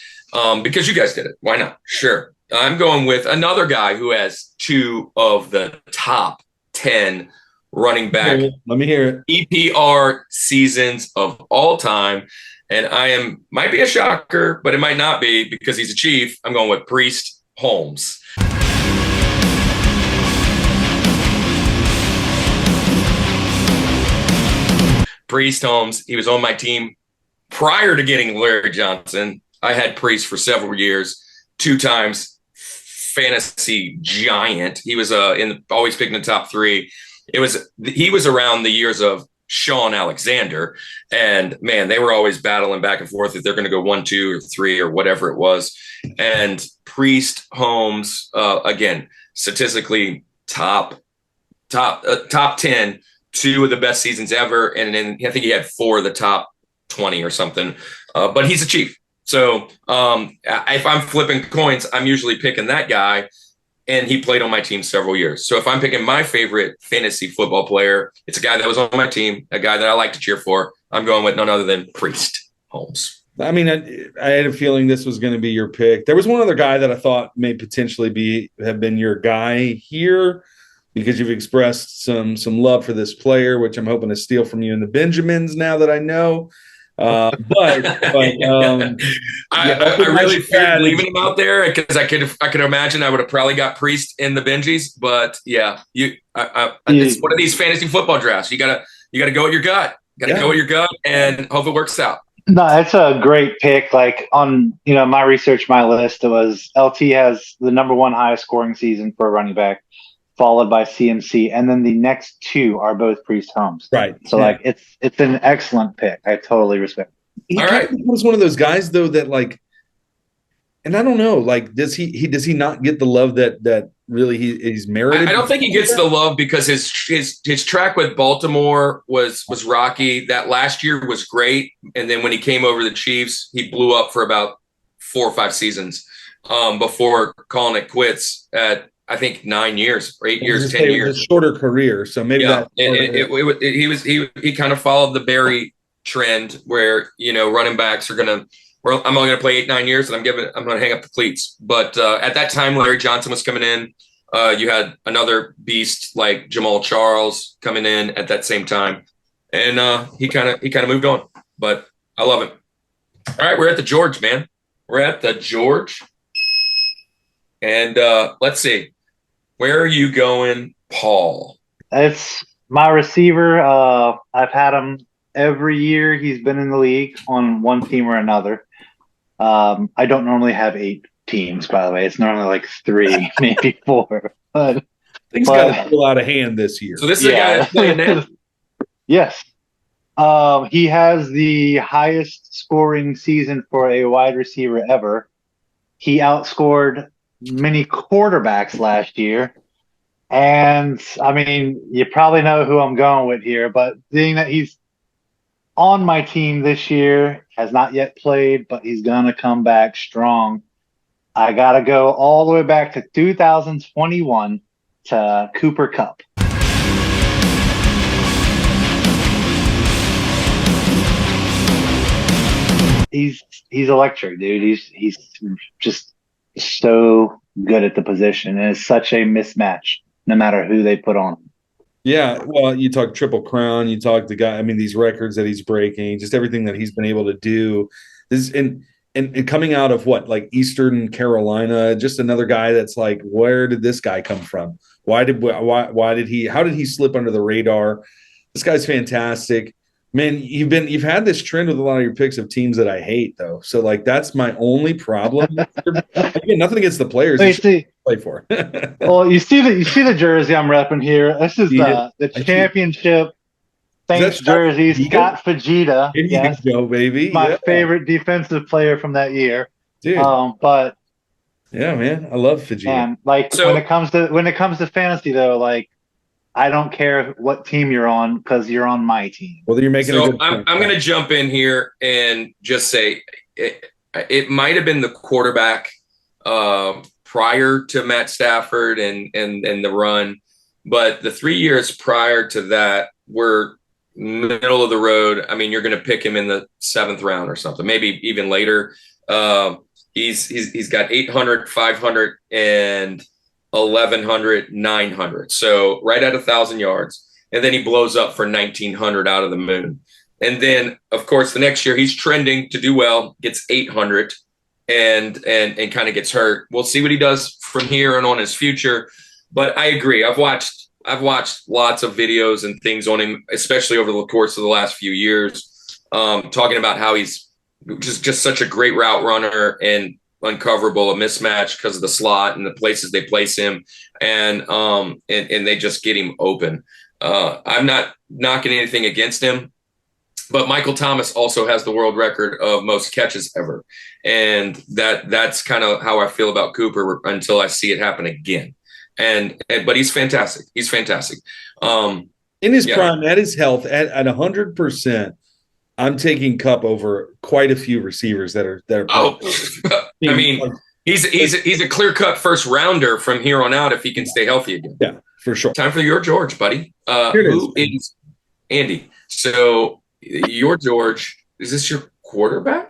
because you guys did it. Why not? Sure. I'm going with another guy who has 2 of the top 10 running back. Let me hear it. EPR seasons of all time. And might be a shocker, but it might not be because he's a Chief. I'm going with Priest Holmes. Priest Holmes, he was on my team prior to getting Larry Johnson. I had Priest for several years, 2 times fantasy giant. He was always picking the top 3. He was around the years of Sean Alexander, and man, they were always battling back and forth if they're going to go 1, 2, or 3 or whatever it was. And Priest Holmes, again, statistically top 10, 2 of the best seasons ever, and then I think he had 4 of the top 20 or something. But he's a Chief, so if I'm flipping coins, I'm usually picking that guy. And he played on my team several years. So if I'm picking my favorite fantasy football player, it's a guy that was on my team, a guy that I like to cheer for. I'm going with none other than Priest Holmes. I mean, I had a feeling this was going to be your pick. There was one other guy that I thought may potentially have been your guy here because you've expressed some love for this player, which I'm hoping to steal from you in the Benjamins now that I know. I really feared leaving him out there because I could imagine I would have probably got Priest in the Benjis, but yeah, it's one of these fantasy football drafts. You gotta go with your gut. Go with your gut and hope it works out. No, it's a great pick. Like, on my research, my list, it was LT has the number 1 highest scoring season for a running back, followed by CMC, and then the next 2 are both Priest Holmes. Right. So like, it's an excellent pick. I totally respect it. He was one of those guys though that, like, and I don't know, like, does he not get the love that really he's merited? I don't think he gets the love because his track with Baltimore was rocky. That last year was great, and then when he came over the Chiefs, he blew up for about 4 or 5 seasons before calling it quits at, I think, 9 years or 8 years, 10 years. A shorter career, so maybe he kind of followed the Barry trend where running backs are gonna. Well, I'm only gonna play 8-9 years, and I'm gonna hang up the cleats. But at that time, Larry Johnson was coming in. You had another beast like Jamal Charles coming in at that same time, and he kind of moved on. But I love it. All right, we're at the George, man. We're at the George, and let's see. Where are you going, Paul? It's my receiver. I've had him every year he's been in the league on one team or another. I don't normally have 8 teams, by the way. It's normally like 3, maybe 4. But things got a little out of hand this year. So this is a guy that's playing now? Yes. He has the highest scoring season for a wide receiver ever. He outscored many quarterbacks last year. And I mean, you probably know who I'm going with here, but being that he's on my team this year, has not yet played, but he's going to come back strong. I got to go all the way back to 2021 to Cooper Kupp. He's electric, dude. He's just so good at the position, and it's such a mismatch no matter who they put on him. Yeah, well, you talk Triple Crown, you talk the guy. I mean, these records that he's breaking, just everything that he's been able to do. This and coming out of what, like Eastern Carolina, just another guy that's like, where did this guy come from? Why did he? How did he slip under the radar? This guy's fantastic. Man, you've had this trend with a lot of your picks of teams that I hate, though. So like that's my only problem. Again, nothing against the players. Well, you see, play for. well, you see the jersey I'm repping here. This is the championship thanks jersey. Scott Fajita. Here yes, you go, baby. My favorite defensive player from that year. Dude. But yeah, man, I love Fajita. And like when it comes to fantasy, though, like I don't care what team you're on because you're on my team. Well, you're making. So I'm going to jump in here and just say it might have been the quarterback prior to Matt Stafford and the run, but the 3 years prior to that were middle of the road. I mean, you're going to pick him in the 7th round or something, maybe even later. He's got 800, 500, and 1,100, 900. So right at 1,000 yards. And then he blows up for 1,900 out of the moon. And then, of course, the next year he's trending to do well, gets 800 and kind of gets hurt. We'll see what he does from here and on his future. But I agree. I've watched lots of videos and things on him, especially over the course of the last few years, talking about how he's just such a great route runner and uncoverable, a mismatch because of the slot and the places they place him, and they just get him open. I'm not knocking anything against him, but Michael Thomas also has the world record of most catches ever, and that's kind of how I feel about Cooper until I see it happen again. But he's fantastic. He's fantastic. In his prime, at his health, at 100%. I'm taking Kupp over quite a few receivers that are. Oh, I mean, he's a clear-cut first rounder from here on out if he can stay healthy again. Yeah, for sure. Time for your George, buddy. Who is Andy? So your George, is this your quarterback?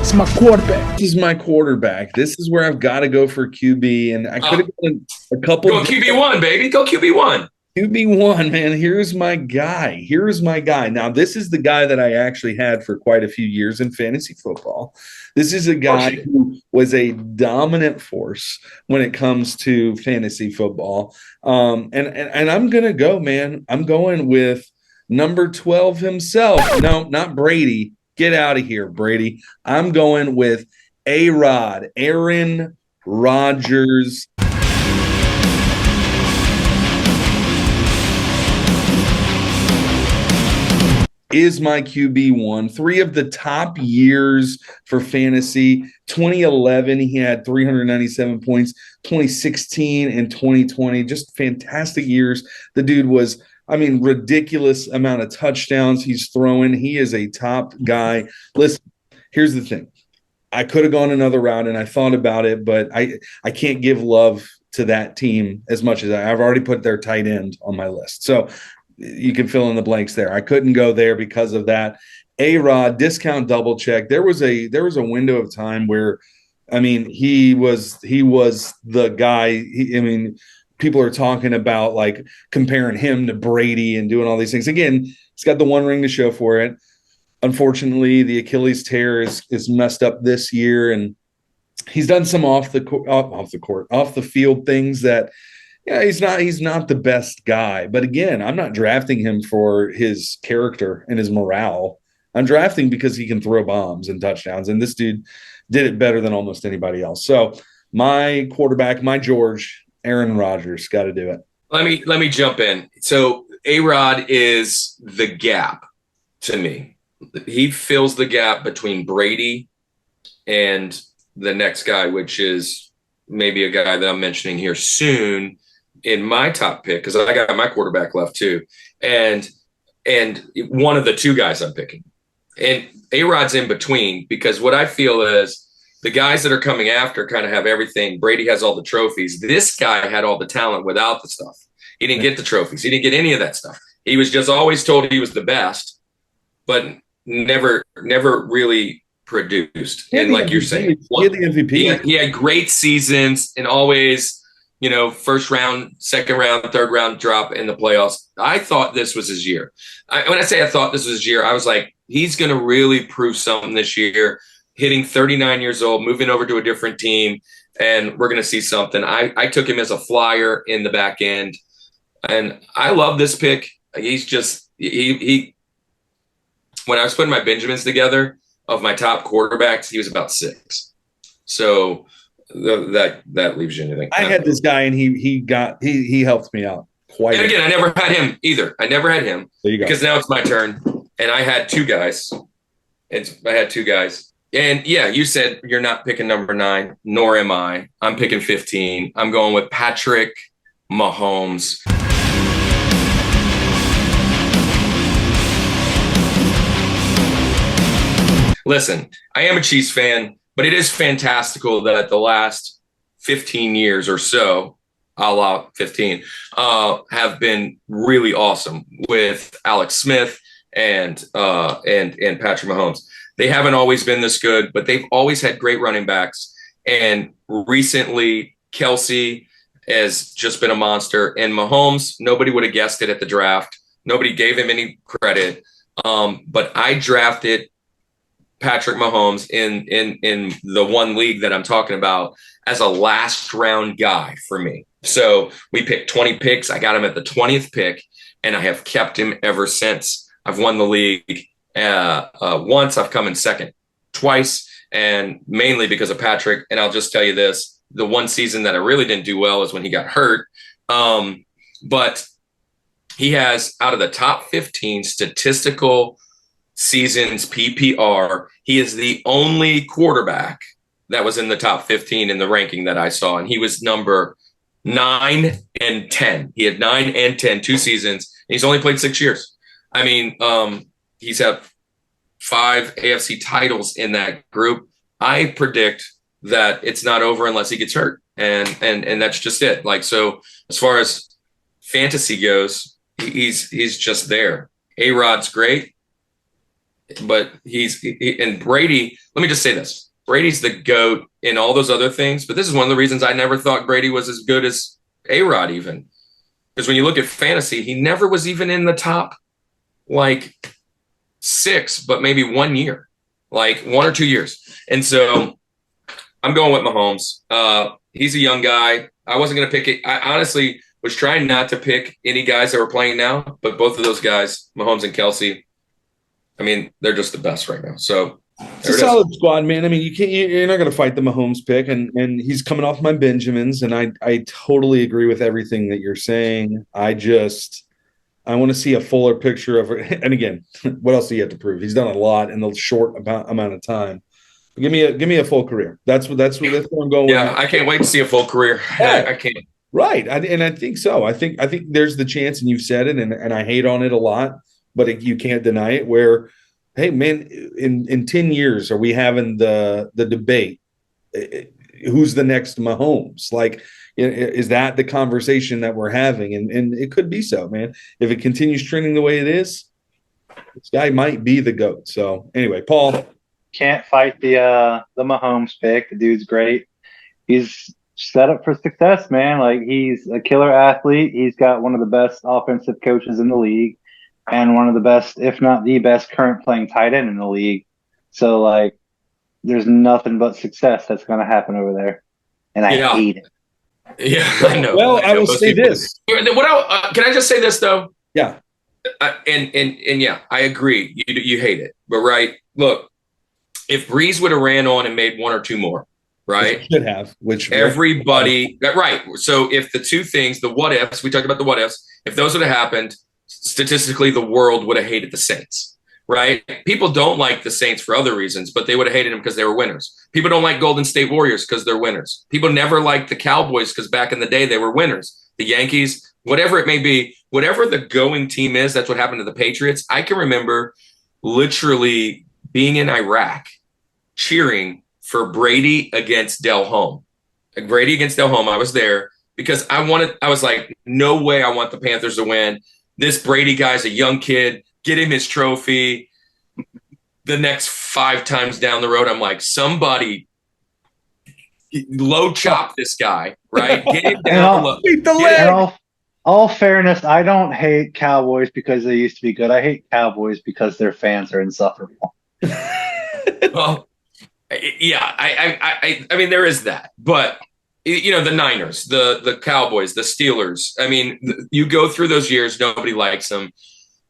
It's my quarterback. This is my quarterback. This is where I've got to go for QB, and I could have done a couple. Go QB1, baby. Go QB1. QB1, man. Here's my guy. Now, this is the guy that I actually had for quite a few years in fantasy football. This is a guy who was a dominant force when it comes to fantasy football. And I'm going to go, man. I'm going with number 12 himself. No, not Brady. Get out of here, Brady. I'm going with A-Rod, Aaron Rodgers. Is my QB1. 3 of the top years for fantasy. 2011, he had 397 points. 2016 and 2020, just fantastic years. The dude was, ridiculous amount of touchdowns he's throwing. He is a top guy. Listen, here's the thing. I could have gone another route, and I thought about it, but I can't give love to that team as much as I've already put their tight end on my list. So you can fill in the blanks there. I couldn't go there because of that. A-Rod, discount double check. There was a window of time where, he was the guy. People are talking about like comparing him to Brady and doing all these things. Again, he's got the one ring to show for it. Unfortunately, the Achilles tear is messed up this year, and he's done some off the field things that. Yeah, he's not the best guy. But again, I'm not drafting him for his character and his morale. I'm drafting because he can throw bombs and touchdowns. And this dude did it better than almost anybody else. So my quarterback, my George, Aaron Rodgers, got to do it. Let me jump in. So A-Rod is the gap to me. He fills the gap between Brady and the next guy, which is maybe a guy that I'm mentioning here soon in my top pick, because I got my quarterback left too. And one of the two guys I'm picking. And A-Rod's in between, because what I feel is the guys that are coming after kind of have everything. Brady has all the trophies. This guy had all the talent without the stuff. He didn't get the trophies. He didn't get any of that stuff. He was just always told he was the best, but never really produced. And like you're saying, he had the MVP. He had great seasons and always, first round, second round, third round drop in the playoffs. I thought this was his year. When I say I thought this was his year, I was like, he's going to really prove something this year, hitting 39 years old, moving over to a different team, and we're going to see something. I took him as a flyer in the back end, and I love this pick. He's just he when I was putting my Benjamins together of my top quarterbacks, he was about 6. So that leaves you anything. I had this guy, and he helped me out quite. And again, I never had him either. I never had him. There you go. Because now it's my turn, and I had 2 guys. And yeah, you said you're not picking number 9, nor am I. I'm picking 15. I'm going with Patrick Mahomes. Listen, I am a Chiefs fan, but it is fantastical that the last 15 years or so, a la 15, have been really awesome with Alex Smith and Patrick Mahomes. They haven't always been this good, but they've always had great running backs. And recently, Kelsey has just been a monster. And Mahomes, nobody would have guessed it at the draft. Nobody gave him any credit. But I drafted Patrick Mahomes in the one league that I'm talking about as a last round guy for me. So we picked 20 picks. I got him at the 20th pick, and I have kept him ever since. I've won the league once. I've come in second twice, and mainly because of Patrick. And I'll just tell you this, the one season that I really didn't do well is when he got hurt. But he has, out of the top 15 statistical seasons PPR, he is the only quarterback that was in the top 15 in the ranking that I saw. And he was number 9 and 10. He had 9 and 10, 2 seasons. And he's only played 6 years. I mean, he's had 5 AFC titles in that group. I predict that it's not over unless he gets hurt. And that's just it. Like, so as far as fantasy goes, he's just there. A-Rod's great. But and Brady, let me just say this. Brady's the GOAT in all those other things. But this is one of the reasons I never thought Brady was as good as A-Rod even. Because when you look at fantasy, he never was even in the top, 6, but maybe 1 year, 1 or 2 years. And so I'm going with Mahomes. He's a young guy. I wasn't going to pick it. I honestly was trying not to pick any guys that were playing now, but both of those guys, Mahomes and Kelsey, I mean, they're just the best right now. So it's a solid squad, man. I mean, you're not going to fight the Mahomes pick, and he's coming off my Benjamins, and I totally agree with everything that you're saying. I want to see a fuller picture of it. And again, what else do you have to prove? He's done a lot in a short amount of time. Give me a full career. That's what I'm going with. Yeah, I can't wait to see a full career. Yeah. I can't. Right, and I think so. I think there's the chance, and you've said it, and I hate on it a lot, but you can't deny it. Where, hey, man, in 10 years, are we having the debate? Who's the next Mahomes? Is that the conversation that we're having? And it could be so, man. If it continues trending the way it is, this guy might be the GOAT. So anyway, Paul. Can't fight the Mahomes pick. The dude's great. He's set up for success, man. He's a killer athlete. He's got one of the best offensive coaches in the league and one of the best, if not the best, current playing tight end in the league. So, there's nothing but success that's going to happen over there. And I hate it. Yeah, I know. Well, I will say this. Can I just say this, though? Yeah. And yeah, I agree. You hate it. But, right, look, if Breeze would have ran on and made 1 or 2 more, right? Which should have. Everybody – right. So if the 2 things, the what-ifs, we talked about the what-ifs, if those would have happened, statistically the world would have hated the Saints, right? People don't like the Saints for other reasons, but they would have hated them because they were winners. People don't like Golden State Warriors because they're winners. People never liked the Cowboys because back in the day they were winners. The Yankees, whatever it may be, whatever the going team is, that's what happened to the Patriots. I can remember literally being in Iraq cheering for Brady against Delhomme. Brady against Delhomme, I was there because I was like, no way I want the Panthers to win. This Brady guy's a young kid. Get him his trophy. The next 5 times down the road, I'm like, somebody low chop this guy, right? Get him down low. Beat the leg. All fairness, I don't hate Cowboys because they used to be good. I hate Cowboys because their fans are insufferable. Well, yeah, I mean, there is that, but you know, the Niners, the Cowboys, the Steelers. I mean, you go through those years, nobody likes them,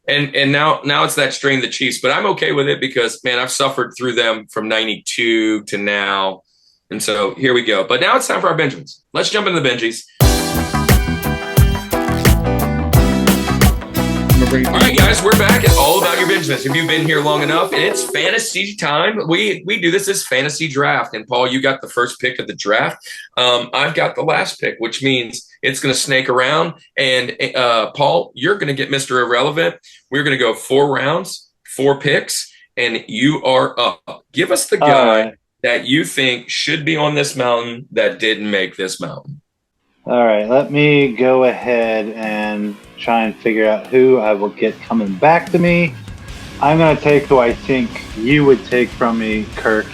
and now it's that strain, the Chiefs. But I'm okay with it because, man, I've suffered through them from h-92 to now, and so here we go. But now it's time for our Benjamins. Let's jump into the Benjis. All right, guys, we're back at All About Your Benjamins. If you've been here long enough, and it's fantasy time. We do this as fantasy draft. And, Paul, you got the first pick of the draft. I've got the last pick, which means it's going to snake around. And, Paul, you're going to get Mr. Irrelevant. We're going to go 4 rounds, 4 picks, and you are up. Give us the guy that you think should be on this mountain that didn't make this mountain. All right, let me go ahead and try and figure out who I will get coming back to me. I'm going to take who I think you would take from me, Kirk,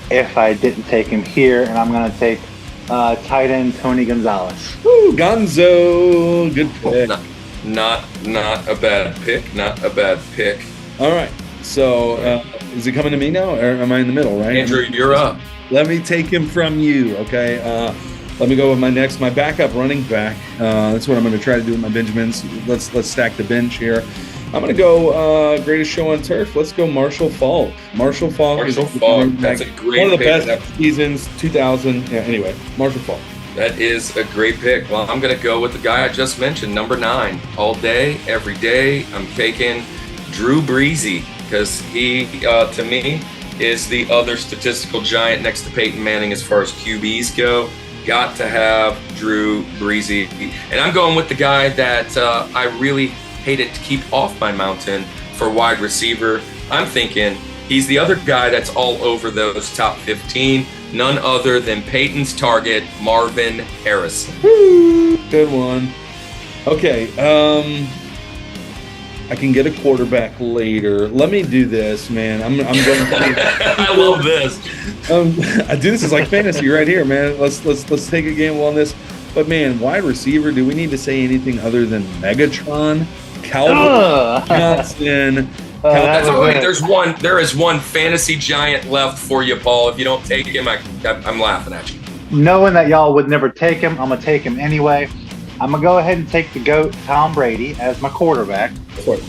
if I didn't take him here, and I'm going to take tight end Tony Gonzalez. Woo, Gonzo, good pick. Not a bad pick. Not a bad pick. All right, so is it coming to me now, or am I in the middle? Right, Andrew, you're up. Let me take him from you, okay? Let me go with my backup running back. That's what I'm going to try to do with my Benjamins. Let's stack the bench here. I'm going to go greatest show on turf. Let's go Marshall Faulk. Marshall Faulk. That's a great one of the pick. best seasons, 2000. Yeah, anyway, Marshall Faulk. That is a great pick. Well, I'm going to go with the guy I just mentioned, number 9. All day, every day, I'm taking Drew Brees because he, to me, is the other statistical giant next to Peyton Manning as far as QBs go. Got to have Drew Brees. And I'm going with the guy that I really hated to keep off my mountain for wide receiver. I'm thinking he's the other guy that's all over those top 15. None other than Peyton's target, Marvin Harrison. Woo, good one. Okay, I can get a quarterback later. Let me do this, man. I'm going to. I love this. I do this is like fantasy right here, man. Let's take a gamble on this. But man, wide receiver. Do we need to say anything other than Megatron, Calvin Johnson? That's all right. There is one fantasy giant left for you, Paul. If you don't take him, I'm laughing at you. Knowing that y'all would never take him, I'm gonna take him anyway. I'm going to go ahead and take the GOAT, Tom Brady, as my quarterback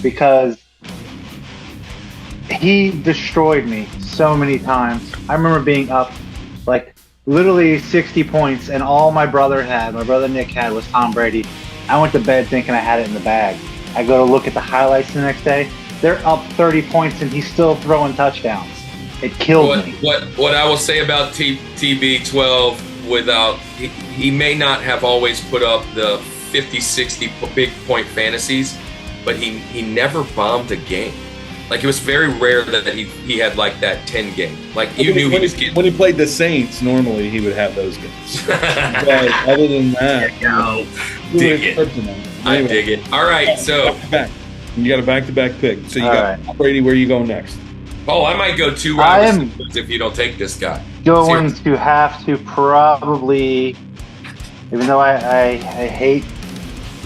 because he destroyed me so many times. I remember being up like literally 60 points, and all my brother Nick had was Tom Brady. I went to bed thinking I had it in the bag. I go to look at the highlights the next day. They're up 30 points, and he's still throwing touchdowns. It killed me. What I will say about TB12, he may not have always put up the 50, 60 big point fantasies, but he never bombed a game. Like, it was very rare that he had like that 10 game. Like, you knew he was getting. When he played the Saints, normally he would have those games. But other than that, dig it. I dig it. All right, so you got a back-to-back pick. So you got Brady. Where you going next? Oh, I might go 2 rounds if you don't take this guy. Going to have to probably, even though I hate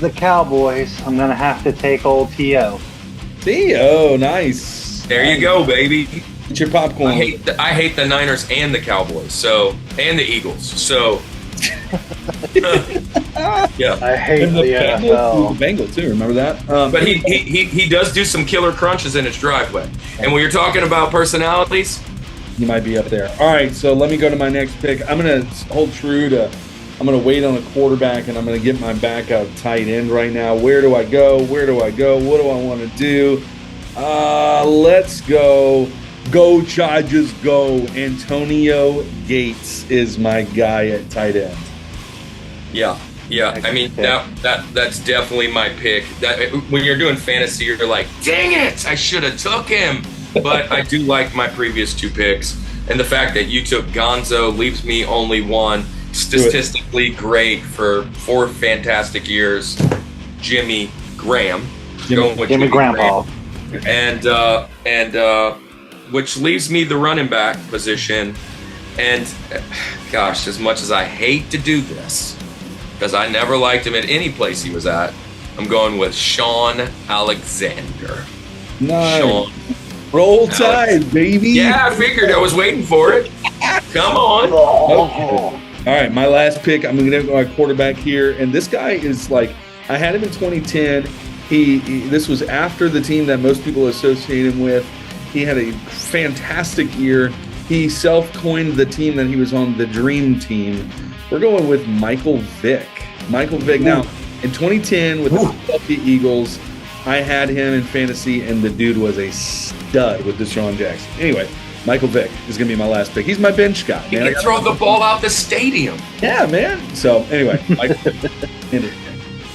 the Cowboys, I'm going to have to take old T.O. T.O., nice. There you go, baby. Get your popcorn. I hate the Niners and the Cowboys, and the Eagles. So, yeah. I hate the NFL. The Bengals too. Remember that? But he does do some killer crunches in his driveway. And when you're talking about personalities, he might be up there. All right, so let me go to my next pick. I'm going to hold true to I'm going to wait on a quarterback, and I'm going to get my backup tight end right now. Where do I go? What do I want to do? Let's go. Go Chargers, go. Antonio Gates is my guy at tight end. Yeah. I mean, that's definitely my pick. When you're doing fantasy, you're like, dang it, I should have took him. But I do like my previous 2 picks. And the fact that you took Gonzo leaves me only one. Statistically great for 4 fantastic years. Jimmy Graham. Jimmy Grandpa. And which leaves me the running back position. And gosh, as much as I hate to do this, because I never liked him at any place he was at, I'm going with Sean Alexander. Nice. Roll Tide, baby. Yeah, I figured. I was waiting for it. Come on. Okay. All right, my last pick. I'm going to go my quarterback here, and this guy is like, I had him in 2010. This was after the team that most people associate him with. He had a fantastic year. He self-coined the team that he was on, the Dream Team. We're going with Michael Vick. Now, in 2010 with the Philadelphia Eagles, I had him in fantasy, and the dude was a stud with Deshaun Jackson. Anyway, Michael Vick is going to be my last pick. He's my bench guy. He can throw the ball out the stadium. Yeah, man. So, anyway, Michael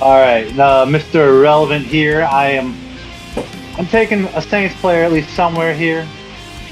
All right, Mr. Irrelevant here. I'm taking a Saints player at least somewhere here,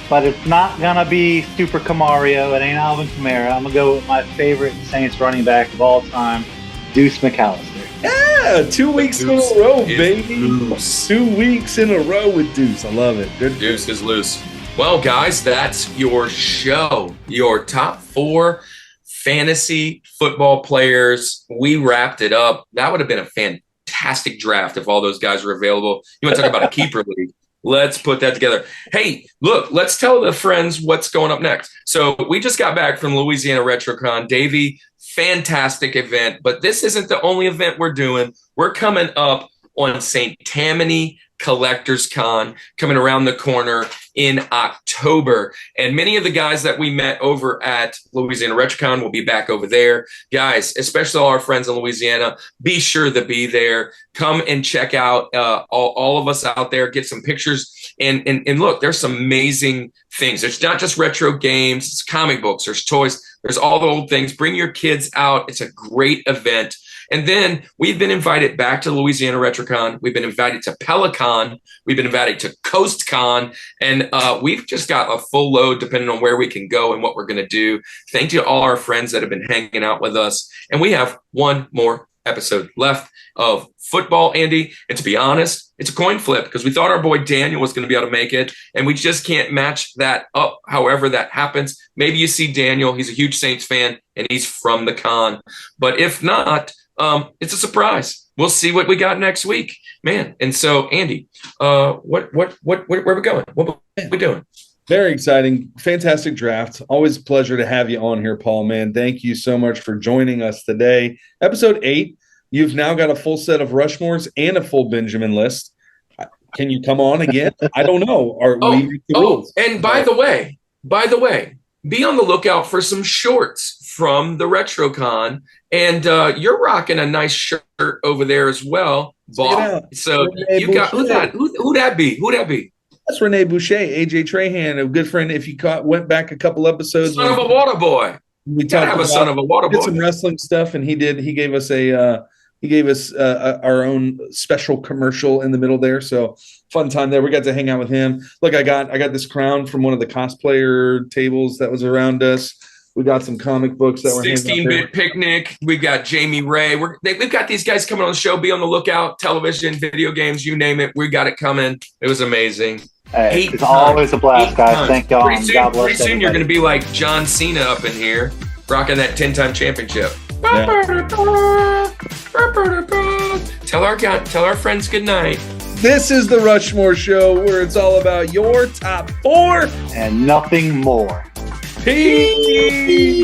but it's not going to be Super Camario. It ain't Alvin Kamara. I'm going to go with my favorite Saints running back of all time, Deuce McAllister. Yeah, 2 weeks in a row, baby. Loose. 2 weeks in a row with Deuce. I love it. Good. Deuce is loose. Well, guys, that's your show. Your top 4 fantasy football players. We wrapped it up. That would have been a fantastic draft if all those guys were available. You want to talk about a keeper league? Let's put that together. Hey, look, let's tell the friends what's going up next. So we just got back from Louisiana RetroCon. Davey, fantastic event, but this isn't the only event we're doing. We're coming up on St. Tammany Collectors Con coming around the corner in October. And many of the guys that we met over at Louisiana RetroCon will be back over there. Guys, especially all our friends in Louisiana, be sure to be there. Come and check out all of us out there, get some pictures. And look, there's some amazing things. It's not just retro games, it's comic books, there's toys, there's all the old things. Bring your kids out. It's a great event. And then we've been invited back to Louisiana RetroCon. We've been invited to Pelicon. We've been invited to CoastCon. And we've just got a full load depending on where we can go and what we're going to do. Thank you to all our friends that have been hanging out with us. And we have one more episode left of football, Andy. And to be honest, it's a coin flip because we thought our boy Daniel was going to be able to make it. And we just can't match that up however that happens. Maybe you see Daniel. He's a huge Saints fan and he's from the con. But if not, it's a surprise. We'll see what we got next week, man. And so, Andy, where are we going? What are we doing? Very exciting, fantastic draft. Always a pleasure to have you on here, Paul. Man, thank you so much for joining us today. Episode 8. You've now got a full set of Rushmores and a full Benjamin list. Can you come on again? I don't know. And by the way, be on the lookout for some shorts from the RetroCon. And you're rocking a nice shirt over there as well, Bob. So Renee you got who'd that be? Who'd that be? That's Renee Boucher, AJ Trahan, a good friend. If you went back a couple episodes, son of a water boy. We gotta have a son of a water boy. Did some wrestling stuff, and he gave us our own special commercial in the middle there. So fun time there. We got to hang out with him. Look, I got this crown from one of the cosplayer tables that was around us. We got some comic books that were 16-bit picnic. We got Jamie Ray. We've got these guys coming on the show. Be on the lookout. Television, video games, you name it. We got it coming. It was amazing. Hey, it's always a blast, guys. Thank y'all. Pretty soon you're going to be like John Cena up in here, rocking that 10-time championship. Yeah. Tell our friends good night. This is the Rushmore Show, where it's all about your top 4 and nothing more. Peace.